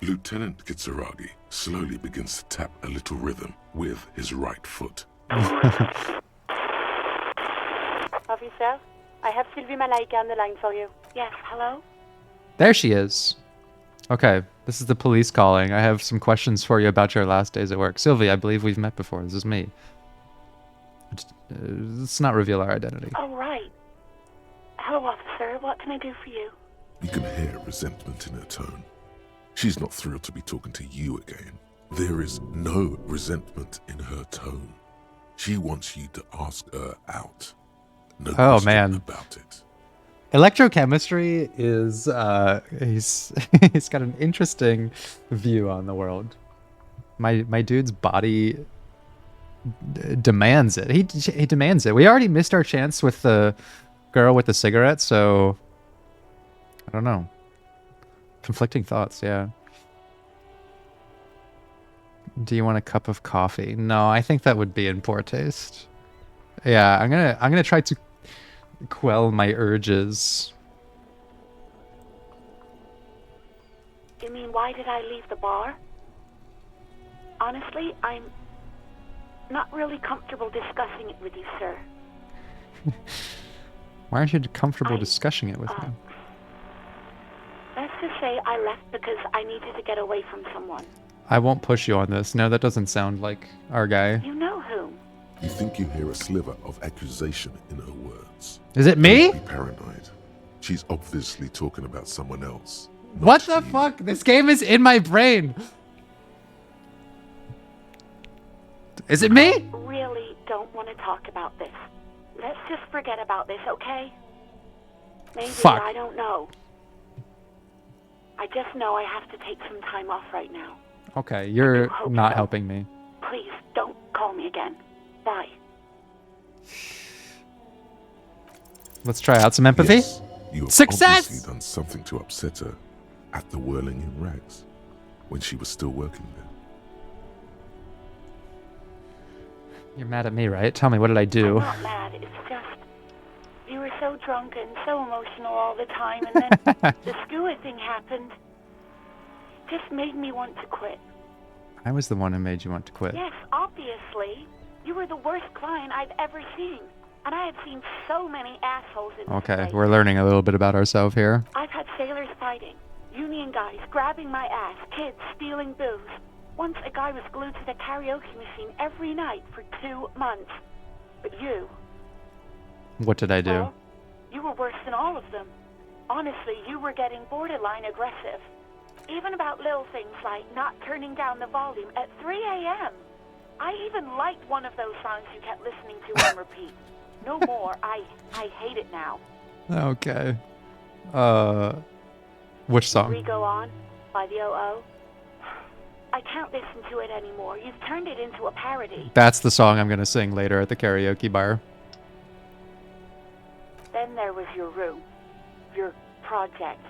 Lieutenant Kitsuragi slowly begins to tap a little rhythm with his right foot. Officer, I have Sylvie Malaika on the line for you. Yes, hello? There she is. Okay, this is the police calling. I have some questions for you about your last days at work. Sylvie, I believe we've met before. This is me. Let's not reveal our identity. Oh, right. Hello, officer. What can I do for you? You can hear resentment in her tone. She's not thrilled to be talking to you again. There is no resentment in her tone. She wants you to ask her out. No question man. about it. Electrochemistry is he's got an interesting view on the world. My dude's body demands it. He demands it. We already missed our chance with the girl with the cigarette, so I don't know. Conflicting thoughts, yeah. Do you want a cup of coffee? No, I think that would be in poor taste. Yeah, I'm gonna try to quell my urges. You mean, why did I leave the bar? Honestly, I'm not really comfortable discussing it with you, sir. Why aren't you comfortable discussing it with me? Let's just say I left because I needed to get away from someone. I won't push you on this. No, that doesn't sound like our guy. You know whom? You think you hear a sliver of accusation in her words. Is it me? Don't be paranoid. She's obviously talking about someone else. What the fuck? This game is in my brain. Is it me? I really don't want to talk about this. Let's just forget about this, okay? Maybe, Fuck. I don't know. I just know I have to take some time off right now. Okay, you're hope not so. helping me. Please, don't call me again. Bye. Let's try out some empathy. Yes, you have Success! obviously done something to upset her at the Whirling in Rags when she was still working there. You're mad at me, right? Tell me, what did I do? I'm not mad. It's just You were so drunk and so emotional all the time, and then the skua thing happened. Just made me want to quit. I was the one who made you want to quit. Yes, obviously. You were the worst client I've ever seen. And I have seen so many assholes in this Okay, place. we're learning a little bit about ourselves here. I've had sailors fighting, union guys grabbing my ass, kids stealing booze. Once a guy was glued to the karaoke machine every night for 2 months. But you... What did I do? Well, you were worse than all of them. Honestly, you were getting borderline aggressive. Even about little things like not turning down the volume at 3 a.m. I even liked one of those songs you kept listening to on repeat. No more. I hate it now. Okay. Which song? We Go On by the O.O. I can't listen to it anymore. You've turned it into a parody. That's the song I'm going to sing later at the karaoke bar. Then there was your room. Your project.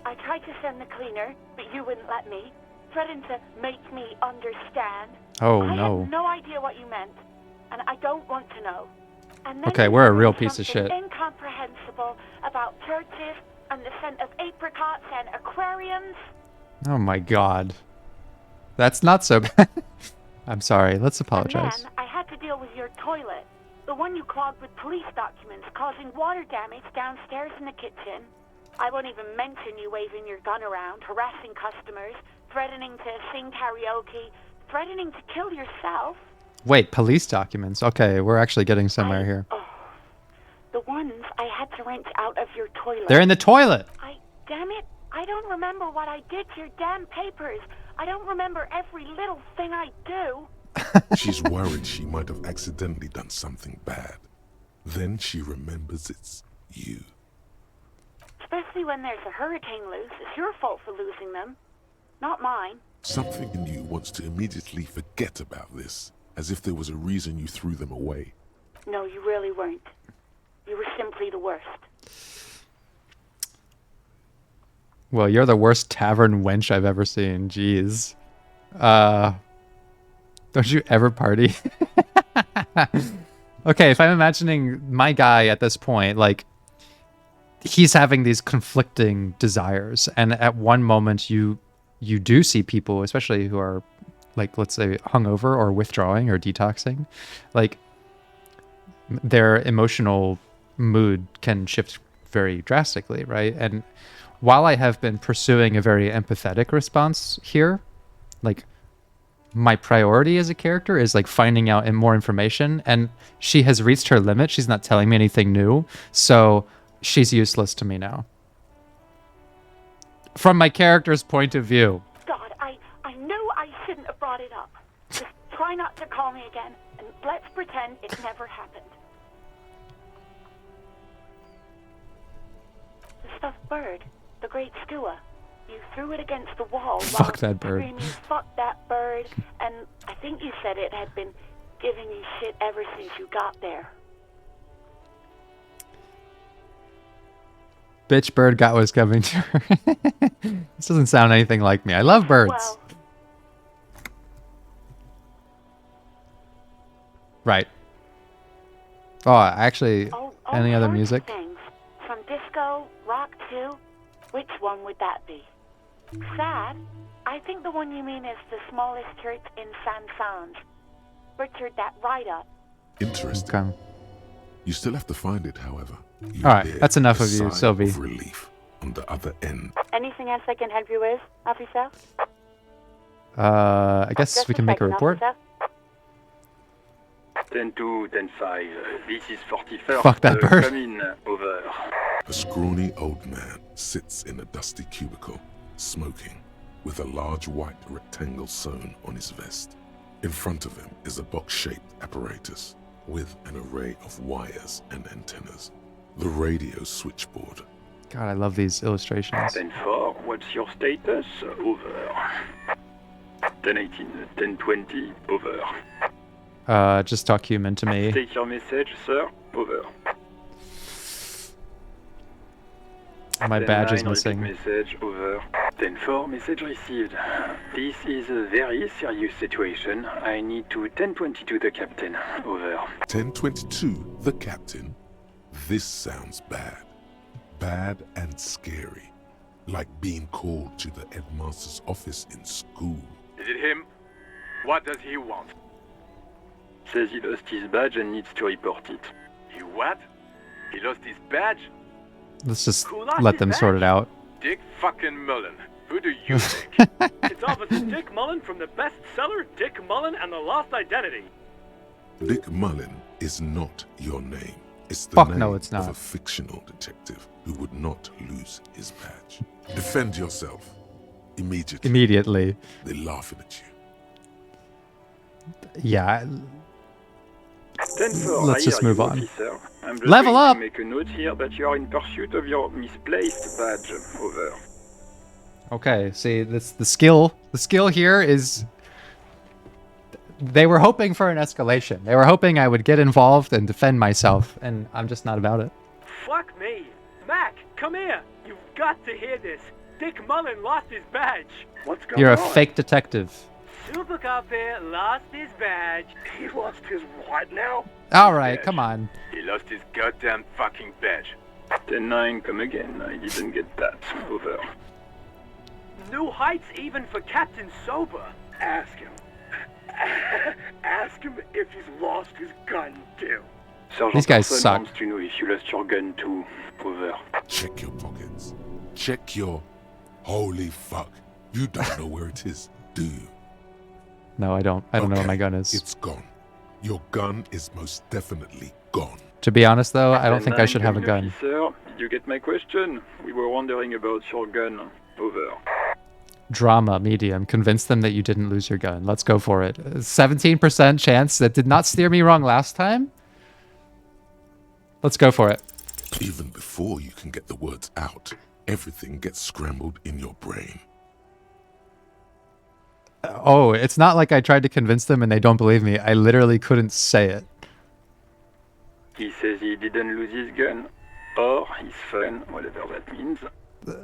I tried to send the cleaner, but you wouldn't let me. Threatened to make me understand. Oh, I no. had no idea what you meant, and I don't want to know. And then Okay, you we're a said real piece of something shit. incomprehensible about churches and the scent of apricots and aquariums. Oh my god. That's not so bad. I'm sorry. Let's And apologize. then I had to deal with your toilet. The one you clogged with police documents, causing water damage downstairs in the kitchen. I won't even mention you waving your gun around, harassing customers, threatening to sing karaoke, threatening to kill yourself. Wait, police documents. Okay, we're actually getting somewhere here. The ones I had to wrench out of your toilet. They're in the toilet. Damn it, I don't remember what I did to your damn papers. I don't remember every little thing I do. She's worried she might have accidentally done something bad. Then she remembers it's you. Especially when there's a hurricane loose. It's your fault for losing them, not mine. Something in you wants to immediately forget about this, as if there was a reason you threw them away. No, you really weren't. You were simply the worst. Well, you're the worst tavern wench I've ever seen. Jeez. Don't you ever party? Okay, if I'm imagining my guy at this point, like, he's having these conflicting desires, and at one moment you do see people, especially who are, like, let's say hungover or withdrawing or detoxing, like, their emotional mood can shift very drastically, right? And while I have been pursuing a very empathetic response here, like, my priority as a character is like finding out more information, and she has reached her limit. She's not telling me anything new, so she's useless to me now. From my character's point of view. God, I knew I shouldn't have brought it up. Just try not to call me again, and let's pretend it never happened. The stuffed bird, the great skua. You threw it against the wall. Fuck that bird. Screaming, fuck that bird. And I think you said it had been giving you shit ever since you got there. Bitch bird got what's coming to her. This doesn't sound anything like me. I love birds. Well, right. Oh, actually, any other sorts of music? Things. From disco, rock too. Which one would that be? Sad? I think the one you mean is the smallest church in Saint-Saëns. Richard, that write-up. Interesting. Okay. You still have to find it, however. You All right, hear that's enough a of you, sigh Sylvie. of relief on the other end. Anything else I can help you with, officer? I guess Just we can make a second, report. officer. 10-2, 10-5, this is 41st. Fuck that bird. Come in, over. A scrawny old man sits in a dusty cubicle, smoking, with a large white rectangle sewn on his vest. In front of him is a box-shaped apparatus with an array of wires and antennas. The radio switchboard. God, I love these illustrations. 10-4, what's your status? Over. 10-18, 10-20, over. Just talk human to me. Take your message, sir. Over. My badge is 10-9, missing. repeat message. Over. 10-4, message received. This is a very serious situation. I need to 10-22 the captain. Over. 1022, the captain. This sounds bad. Bad and scary. Like being called to the headmaster's office in school. Is it him? What does he want? Says he lost his badge and needs to report it. He what? He lost his badge? Let's just Who lost let his them sort badge? it out. Dick fucking Mullen. Who do you think? It's Officer Dick Mullen from the bestseller Dick Mullen and the Lost Identity. Dick Mullen is not your name. It's the Fuck name no, it's of not. a fictional detective who would not lose his badge. Defend yourself. Immediately. Immediately. They're laughing at you. Yeah. 10-4, Let's I just hear move you, on. officer. I'm just Level going up! to make a note here that you are in pursuit of your misplaced badge. Over. Okay, see, the skill here is they were hoping for an escalation. They were hoping I would get involved and defend myself, and I'm just not about it. Fuck me. Mac, come here. You've got to hear this. Dick Mullen lost his badge. What's going You're a on? fake detective. Super Cop here lost his badge. He lost his what now? All right, come on. He lost his goddamn fucking badge. 10-9, come again. I didn't get that. Over. New heights even for Captain Sober. Ask him. Ask him if he's lost his gun too. Sergeant These guys Orson suck. wants to know if you lost your gun too. Over. Check your pockets. Check your... Holy fuck. You don't know where it is, do you? No, I don't. I don't know where Okay, my gun is. It's gone. Your gun is most definitely gone. To be honest, though, I don't think I should have a gun. Sir, did you get my question? We were wondering about your gun. Over. Drama, medium. Convince them that you didn't lose your gun. Let's go for it. 17% chance. That did not steer me wrong last time. Let's go for it. Even before you can get the words out, everything gets scrambled in your brain. Oh, it's not like I tried to convince them and they don't believe me. I literally couldn't say it. He says he didn't lose his gun. Or his phone, whatever that means.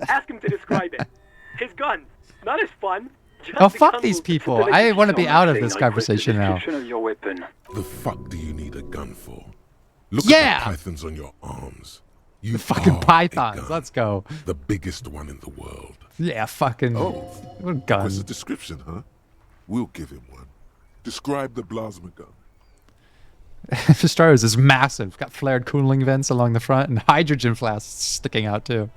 Ask him to describe it. His gun, not his fun. Just Oh, the fuck gun these will- people. I want to be out of this Request conversation the now. description of your weapon. The fuck do you need a gun for? Look Yeah! at the pythons on your arms. You Fucking are a pythons. gun. Let's go. The biggest one in the world. Yeah, fucking Oh, what gun. request a description, huh? We'll give him one. Describe the plasma gun. For starters, is massive. Got flared cooling vents along the front and hydrogen flasks sticking out too.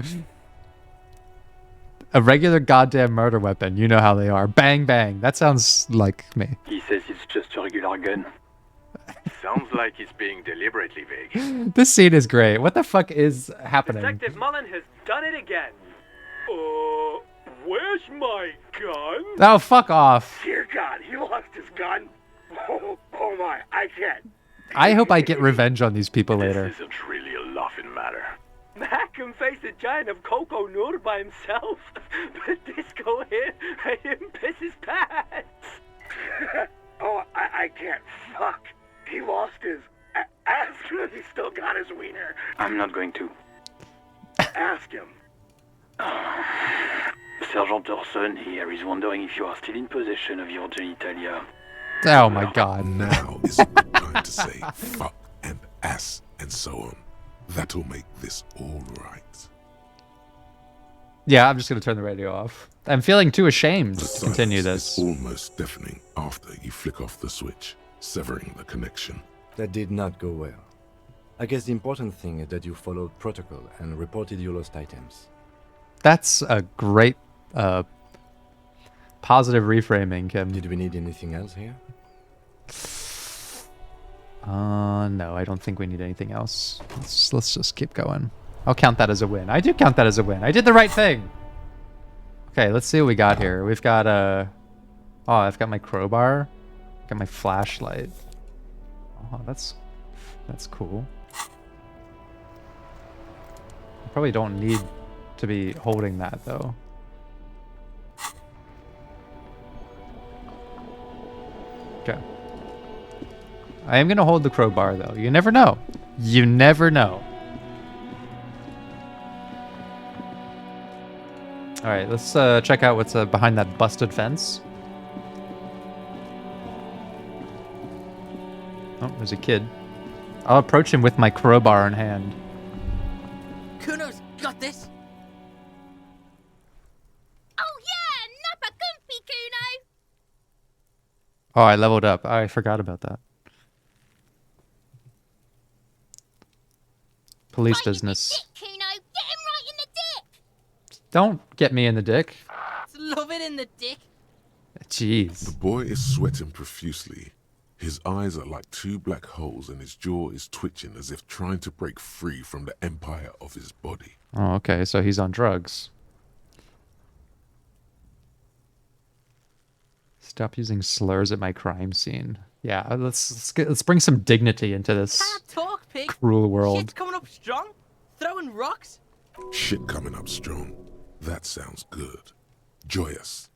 A regular goddamn murder weapon. You know how they are. Bang, bang. That sounds like me. He says it's just a regular gun. Sounds like he's being deliberately vague. This scene is great. What the fuck is happening? Detective Mullen has done it again. Where's my gun? Oh, fuck off. Dear God, he lost his gun. Oh my, I can't. I hope I get revenge on these people later. This isn't really a laughing matter. Mac can face a giant of Coco Noor by himself, but Disco here made him piss his pants. Oh, I can't. Fuck. He lost his... Ask him if he's still got his wiener. I'm not going to. Ask him. Sergeant Orson here is wondering if you are still in possession of your genitalia. Oh my god. Now is a good time to say fuck and ass and so on. That'll make this all right. Yeah, I'm just gonna turn the radio off. I'm feeling too ashamed The to continue silence this. is almost deafening after you flick off the switch, severing the connection. That did not go well. I guess the important thing is that you followed protocol and reported your lost items. That's a great positive reframing, Kim. Did we need anything else here? No, I don't think we need anything else. Let's just keep going. I'll count that as a win. I do count that as a win. I did the right thing. Okay, let's see what we got here. We've got oh, I've got my crowbar. Got my flashlight. Oh, that's cool. I probably don't need to be holding that though. Okay. I am gonna hold the crowbar though. You never know. You never know. All right, let's check out what's behind that busted fence. Oh, there's a kid. I'll approach him with my crowbar in hand. Oh, I leveled up. I forgot about that. Police business. Kuno, get him right in the dick. Don't get me in the dick. Love it in the dick. Jeez. The boy is sweating profusely. His eyes are like two black holes and his jaw is twitching as if trying to break free from the empire of his body. Oh, okay. So he's on drugs. Stop using slurs at my crime scene. Yeah, let's bring some dignity into this Can't talk, pig. cruel world. Shit's coming up strong. Throwing rocks. Shit coming up strong. That sounds good. Joyous.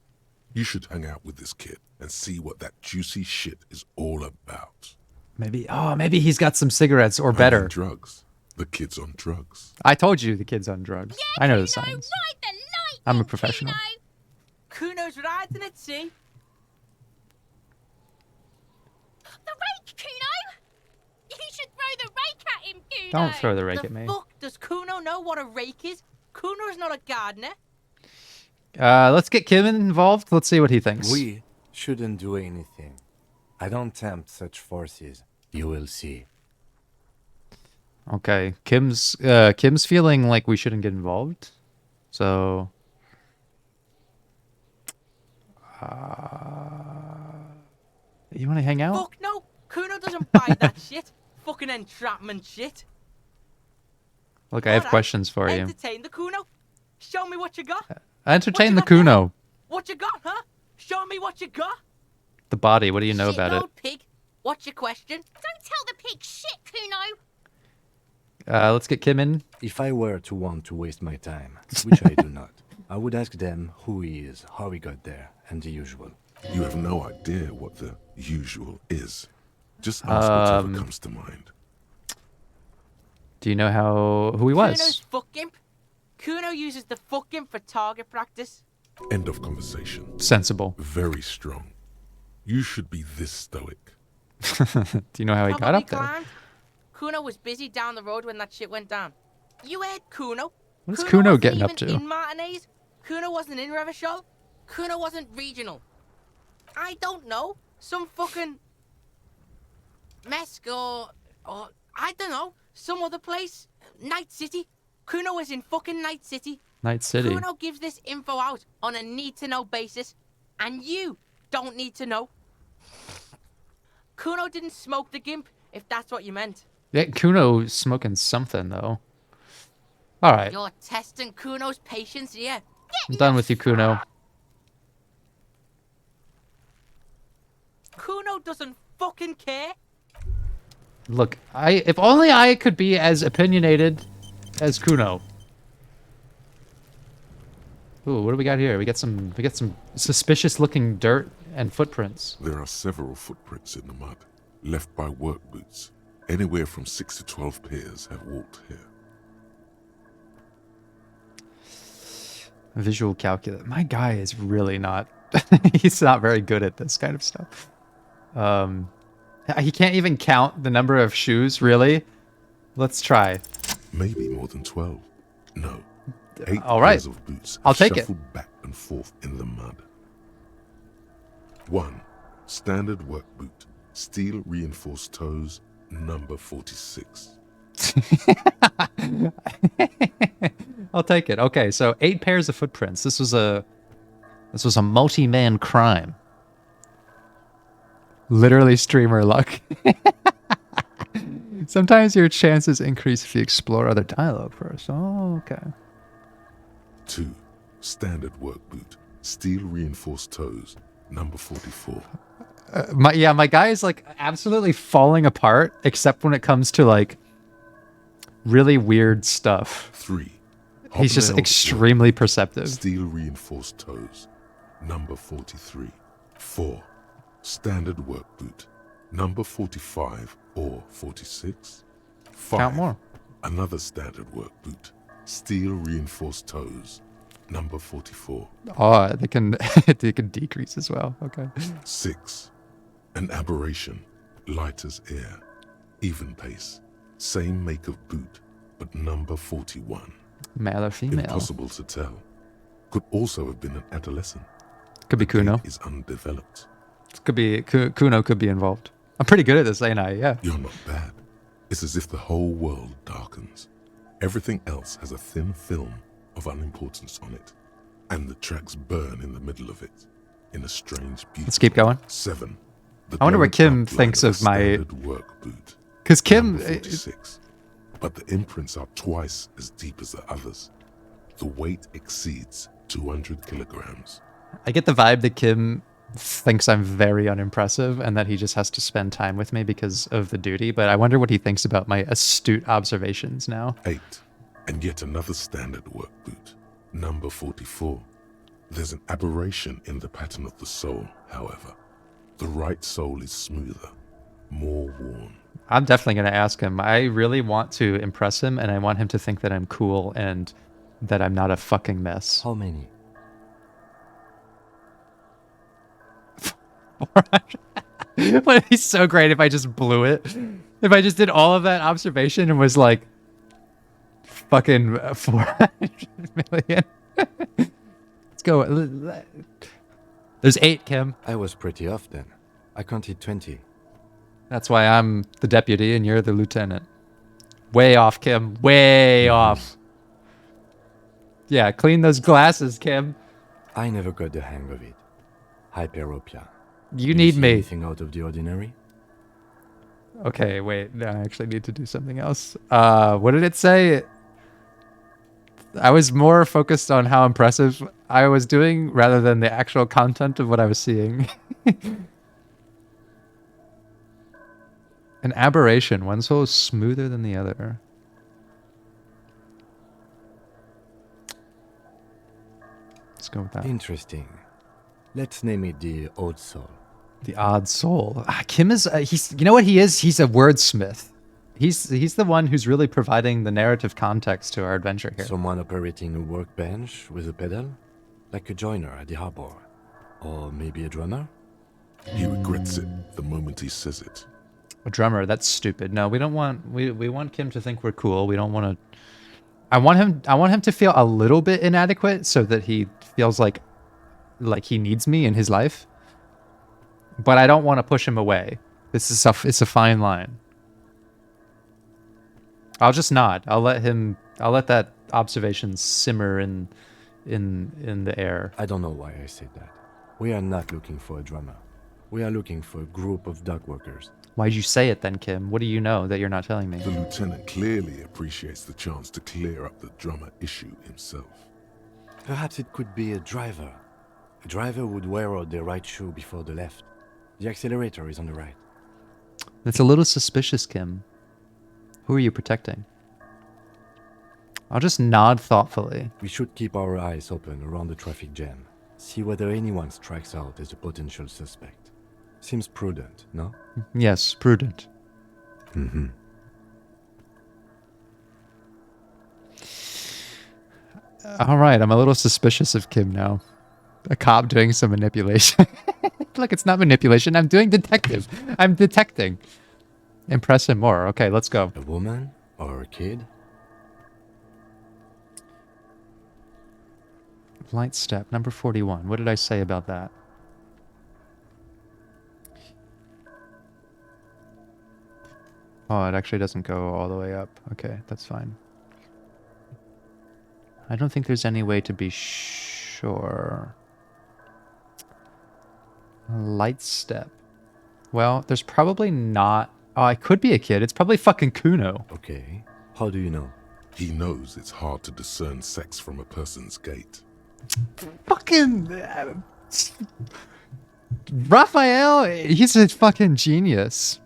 You should hang out with this kid and see what that juicy shit is all about. Maybe he's got some cigarettes or better. Drugs. The kid's on drugs. I told you the kid's on drugs. Yeah, I know the Kuno, signs. ride the light. I'm a professional. Kuno's riding it, see? The rake, Kuno! You should throw the rake at him, Kuno! Don't throw the rake at me. Fuck, does Kuno know what a rake is? Kuno's not a gardener. Let's get Kim involved. Let's see what he thinks. We shouldn't do anything. I don't tempt such forces. You will see. Okay, Kim's feeling like we shouldn't get involved. So you want to hang out? Fuck no! Kuno doesn't buy that shit. Fucking entrapment shit. Look, I have Alright, questions for you. Entertain the Kuno. Show me what you got. Entertain the What you got there? Kuno. What you got, huh? Show me what you got. The body, what do you know about it? Shit-old pig. What's your question? Don't tell the pig shit, Kuno. Let's get Kim in. If I were to want to waste my time, which I do not, I would ask them who he is, how he got there, and the usual. You have no idea what the usual is. Just ask whatever comes to mind. Do you know who he was? Kuno's fuck gimp. Kuno uses the fuck gimp for target practice. End of conversation. Sensible. Very strong. You should be this stoic. Do you know how he got up there? Climbed. Kuno was busy down the road when that shit went down. You heard Kuno. What is Kuno wasn't getting up even to? in Martinez. Kuno wasn't in Revachol. Kuno wasn't regional. I don't know. Some fucking Mesk or I don't know. Some other place. Night City. Kuno was in fucking Night City. Night City. Kuno gives this info out on a need-to-know basis, and you don't need to know. Kuno didn't smoke the gimp, if that's what you meant. Yeah, Kuno smoking something though. All right, You're testing Kuno's patience, yeah. I'm done with you, Kuno. Kuno doesn't fucking care. Look, if only I could be as opinionated as Kuno. Ooh, what do we got here? We got some suspicious-looking dirt and footprints. There are several footprints in the mud, left by work boots. Anywhere from 6 to 12 pairs have walked here. Visual calculator. My guy is really not. He's not very good at this kind of stuff. He can't even count the number of shoes. Really? Let's try. Maybe more than 12. No. 8 All right. pairs of boots I'll have take it. shuffled back and forth in the mud. 1. Standard work boot. Steel reinforced toes. Number 46. I'll take it. Okay, so 8 pairs of footprints. This was a multi-man crime. Literally streamer luck. Sometimes your chances increase if you explore other dialogue first. Oh, okay. 2. Standard work boot. Steel reinforced toes. Number 44. My guy is like absolutely falling apart, except when it comes to like really weird stuff. 3. He's just Hobnailed extremely work boot, perceptive. Steel reinforced toes. Number 43. 4. Standard work boot. Number 45 or 46. 5. Count more. Another standard work boot. Steel reinforced toes. Number 44. Oh, they can they can decrease as well. Okay. 6. An aberration. Light as air. Even pace. Same make of boot, but number 41. Male or female? Impossible to tell. Could also have been an adolescent. Could be Kuno. Is undeveloped. could be Kuno could be involved. I'm pretty good at this, ain't I? Yeah. You're not bad. It's as if the whole world darkens. Everything else has a thin film of unimportance on it, and the tracks burn in the middle of it, in a strange, beautiful. Let's keep going. 7. I wonder what Kim thinks of my work boot. Because Kim, 46. But the imprints are twice as deep as the others. The weight exceeds 200 kilograms. I get the vibe that Kim thinks I'm very unimpressive and that he just has to spend time with me because of the duty, but I wonder what he thinks about my astute observations now. 8. And yet another standard work boot, number 44. There's an aberration in the pattern of the sole, however. The right sole is smoother, more worn. I'm definitely going to ask him. I really want to impress him, and I want him to think that I'm cool and that I'm not a fucking mess. How many? Would it be so great if I just blew it? If I just did all of that observation and was like, fucking 400 million. Let's go. There's 8, Kim. I was pretty off then. I counted 20. That's why I'm the deputy and you're the lieutenant. Way off, Kim. Way off. Yeah, clean those glasses, Kim. I never got the hang of it. Hyperopia. You need me. Anything out of the ordinary? Okay, wait. No, I actually need to do something else. What did it say? I was more focused on how impressive I was doing rather than the actual content of what I was seeing. An aberration. One soul is smoother than the other. Let's go with that. Interesting. Let's name it the Odd Soul. The Odd Soul. Kim is, he's, you know what he is? He's a wordsmith. He's the one who's really providing the narrative context to our adventure here. Someone operating a workbench with a pedal? Like a joiner at the harbor? Or maybe a drummer? He regrets it the moment he says it. A drummer, that's stupid. No, we don't want, we want Kim to think we're cool. We don't want to, I want him to feel a little bit inadequate so that he feels like he needs me in his life. But I don't want to push him away. It's a fine line. I'll just nod. I'll let that observation simmer in the air. I don't know why I said that. We are not looking for a drummer. We are looking for a group of dock workers. Why'd you say it then, Kim? What do you know that you're not telling me? The lieutenant clearly appreciates the chance to clear up the drummer issue himself. Perhaps it could be a driver. A driver would wear out their right shoe before the left. The accelerator is on the right. That's a little suspicious, Kim. Who are you protecting? I'll just nod thoughtfully. We should keep our eyes open around the traffic jam. See whether anyone strikes out as a potential suspect. Seems prudent, no? Yes, prudent. Mm-hmm. All right, I'm a little suspicious of Kim now. A cop doing some manipulation. Look, it's not manipulation. I'm doing detective. I'm detecting. Impress him more. Okay, let's go. A woman or a kid? Light step, number 41. What did I say about that? Oh, it actually doesn't go all the way up. Okay, that's fine. I don't think there's any way to be sure. Light step. Well, there's probably not... Oh, I could be a kid. It's probably fucking Kuno. Okay. How do you know? He knows it's hard to discern sex from a person's gait. Fucking... Raphael, he's a fucking genius.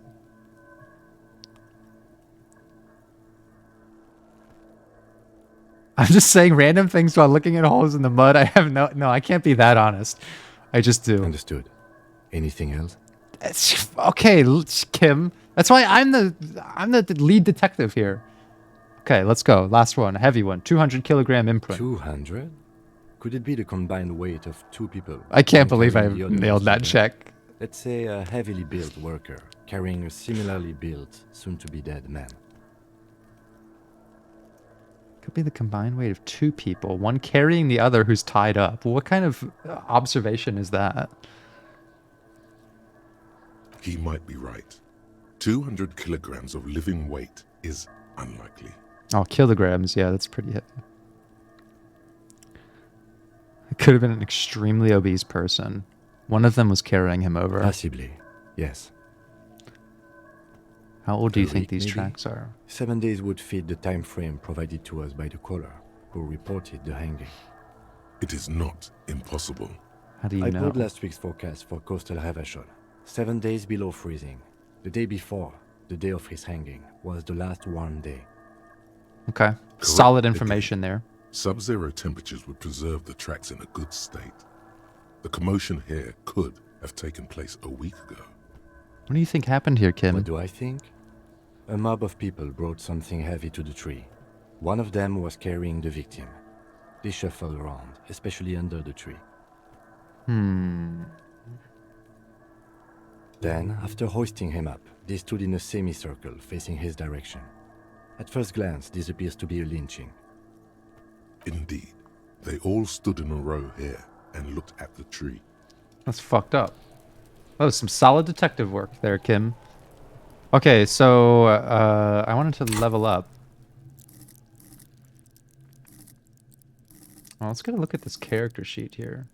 I'm just saying random things while looking at holes in the mud. I have no, I can't be that honest. I just do. Understood. Anything else? Okay, Kim. That's why I'm the lead detective here. Okay, let's go. Last one, a heavy one. 200 kilogram imprint. 200? Could it be the combined weight of 2 people? I can't believe I nailed that check. Let's say a heavily built worker carrying a similarly built, soon-to-be-dead man. Could be the combined weight of 2 people, one carrying the other who's tied up. What kind of observation is that? He might be right. 200 kilograms of living weight is unlikely. Oh, kilograms. Yeah, that's pretty heavy. It could have been an extremely obese person. One of them was carrying him over. Possibly, yes. How old do you A think week, these maybe? tracks are? 7 days would fit the time frame provided to us by the caller, who reported the hanging. It is not impossible. How do you I know? pulled last week's forecast for coastal Raphael. 7 days below freezing. The day before, the day of his hanging, was the last warm day. Okay. Solid information there. Sub-zero temperatures would preserve the tracks in a good state. The commotion here could have taken place a week ago. What do you think happened here, Kim? What do I think? A mob of people brought something heavy to the tree. One of them was carrying the victim. They shuffled around, especially under the tree. Then, after hoisting him up, they stood in a semicircle facing his direction. At first glance, this appears to be a lynching. Indeed. They all stood in a row here and looked at the tree. That's fucked up. That was some solid detective work there, Kim. Okay, so I wanted to level up. Well, let's get a look at this character sheet here.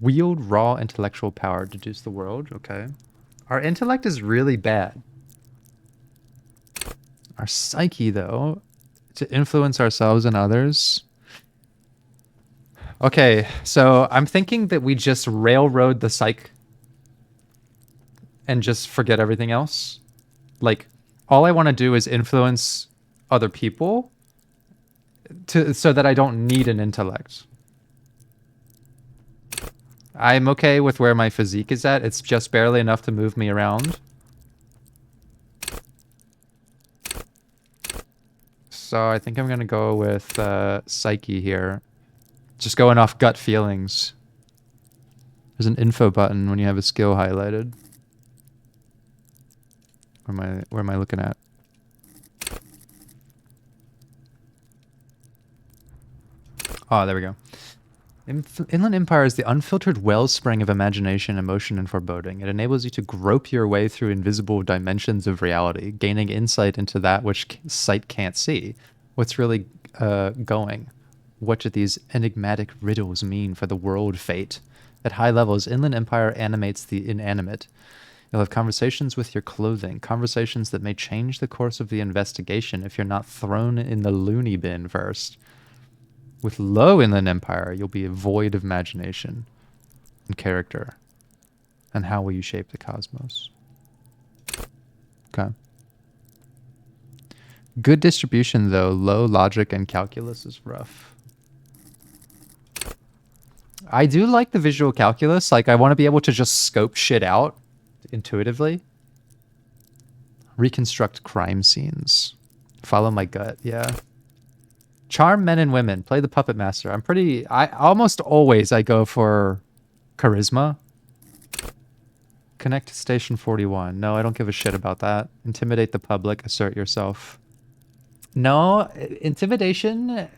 Wield raw intellectual power, deduce the world. Okay. Our intellect is really bad. Our psyche, though, to influence ourselves and others. Okay, so I'm thinking that we just railroad the psyche and just forget everything else. Like, all I want to do is influence other people so that I don't need an intellect. I'm okay with where my physique is at. It's just barely enough to move me around. So I think I'm going to go with psyche here. Just going off gut feelings. There's an info button when you have a skill highlighted. Where am I looking at? Oh, there we go. Inland Empire is the unfiltered wellspring of imagination, emotion, and foreboding. It enables you to grope your way through invisible dimensions of reality, gaining insight into that which sight can't see. What's really going? What do these enigmatic riddles mean for the world fate? At high levels, Inland Empire animates the inanimate. You'll have conversations with your clothing, conversations that may change the course of the investigation if you're not thrown in the loony bin first. With low Inland Empire, you'll be void of imagination and character. And how will you shape the cosmos? Okay. Good distribution, though. Low logic and calculus is rough. I do like the visual calculus. Like, I want to be able to just scope shit out intuitively. Reconstruct crime scenes. Follow my gut, yeah. Charm men and women. Play the puppet master. I almost always I go for charisma. Connect to station 41. No, I don't give a shit about that. Intimidate the public. Assert yourself. No, intimidation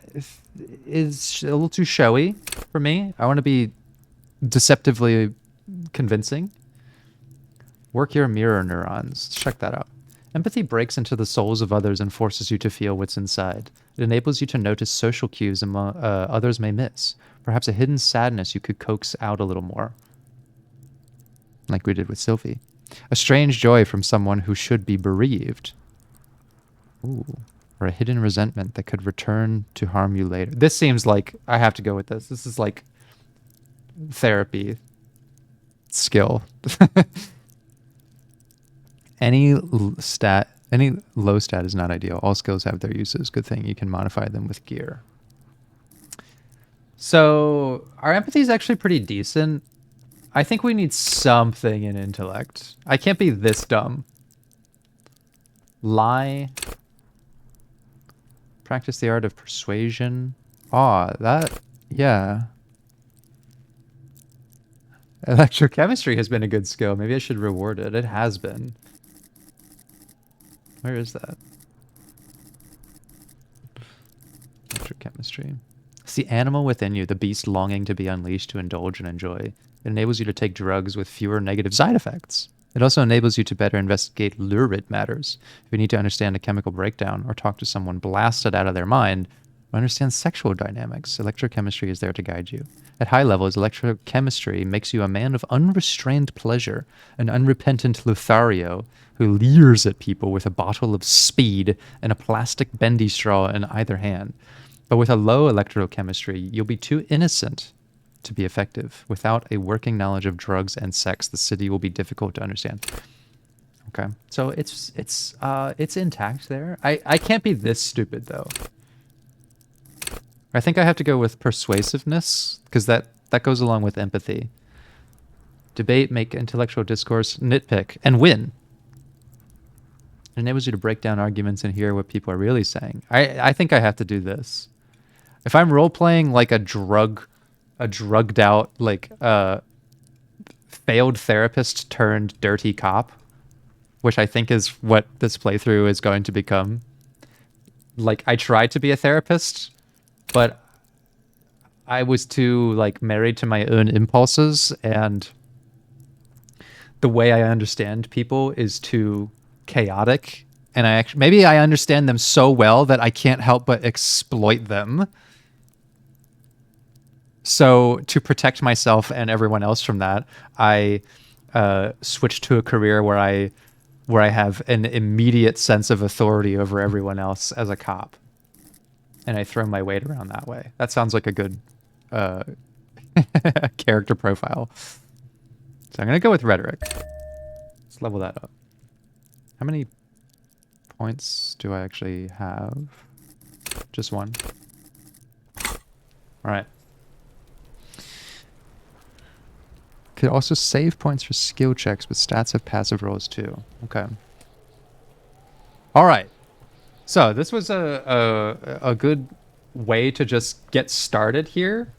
is a little too showy for me. I want to be deceptively convincing. Work your mirror neurons. Check that out. Empathy breaks into the souls of others and forces you to feel what's inside. It enables you to notice social cues others may miss. Perhaps a hidden sadness you could coax out a little more. Like we did with Sylvie. A strange joy from someone who should be bereaved. Ooh. Or a hidden resentment that could return to harm you later. This seems like I have to go with this. This is like therapy skill. Any low stat is not ideal. All skills have their uses. Good thing you can modify them with gear. So our empathy is actually pretty decent. I think we need something in intellect. I can't be this dumb. Lie. Practice the art of persuasion. Yeah. Electrochemistry has been a good skill. Maybe I should reward it. It has been. Where is that? Electrochemistry. It's the animal within you, the beast longing to be unleashed to indulge and enjoy. It enables you to take drugs with fewer negative side effects. It also enables you to better investigate lurid matters. If you need to understand a chemical breakdown or talk to someone blasted out of their mind, or understand sexual dynamics, electrochemistry is there to guide you. At high levels, electrochemistry makes you a man of unrestrained pleasure, an unrepentant Lothario who leers at people with a bottle of speed and a plastic bendy straw in either hand. But with a low electrochemistry, you'll be too innocent to be effective. Without a working knowledge of drugs and sex, the city will be difficult to understand. Okay, so it's intact there. I can't be this stupid though. I think I have to go with persuasiveness because that goes along with empathy. Debate, make intellectual discourse, nitpick, and win. It enables you to break down arguments and hear what people are really saying. I think I have to do this. If I'm role playing like a drugged out like failed therapist turned dirty cop, which I think is what this playthrough is going to become. Like I tried to be a therapist, but I was too like married to my own impulses, and the way I understand people is too chaotic, and maybe I understand them so well that I can't help but exploit them. So to protect myself and everyone else from that, I switched to a career where I have an immediate sense of authority over everyone else as a cop. And I throw my weight around that way. That sounds like a good character profile. So I'm going to go with rhetoric. Let's level that up. How many points do I actually have? Just one. All right. Could also save points for skill checks with stats of passive rolls too. Okay. All right. So this was a good way to just get started here.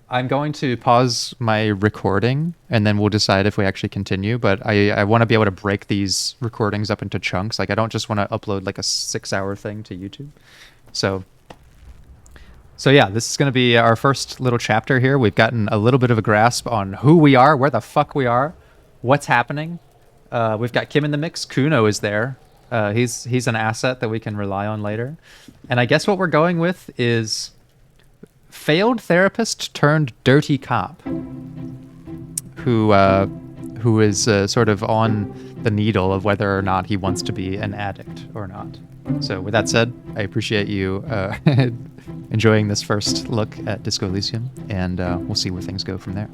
I'm going to pause my recording and then we'll decide if we actually continue. But I want to be able to break these recordings up into chunks. Like I don't just want to upload like a 6-hour thing to YouTube. So yeah, this is going to be our first little chapter here. We've gotten a little bit of a grasp on who we are, where the fuck we are, what's happening. We've got Kim in the mix. Kuno is there. He's an asset that we can rely on later. And I guess what we're going with is failed therapist turned dirty cop who is sort of on the needle of whether or not he wants to be an addict or not. So with that said, I appreciate you enjoying this first look at Disco Elysium, and we'll see where things go from there.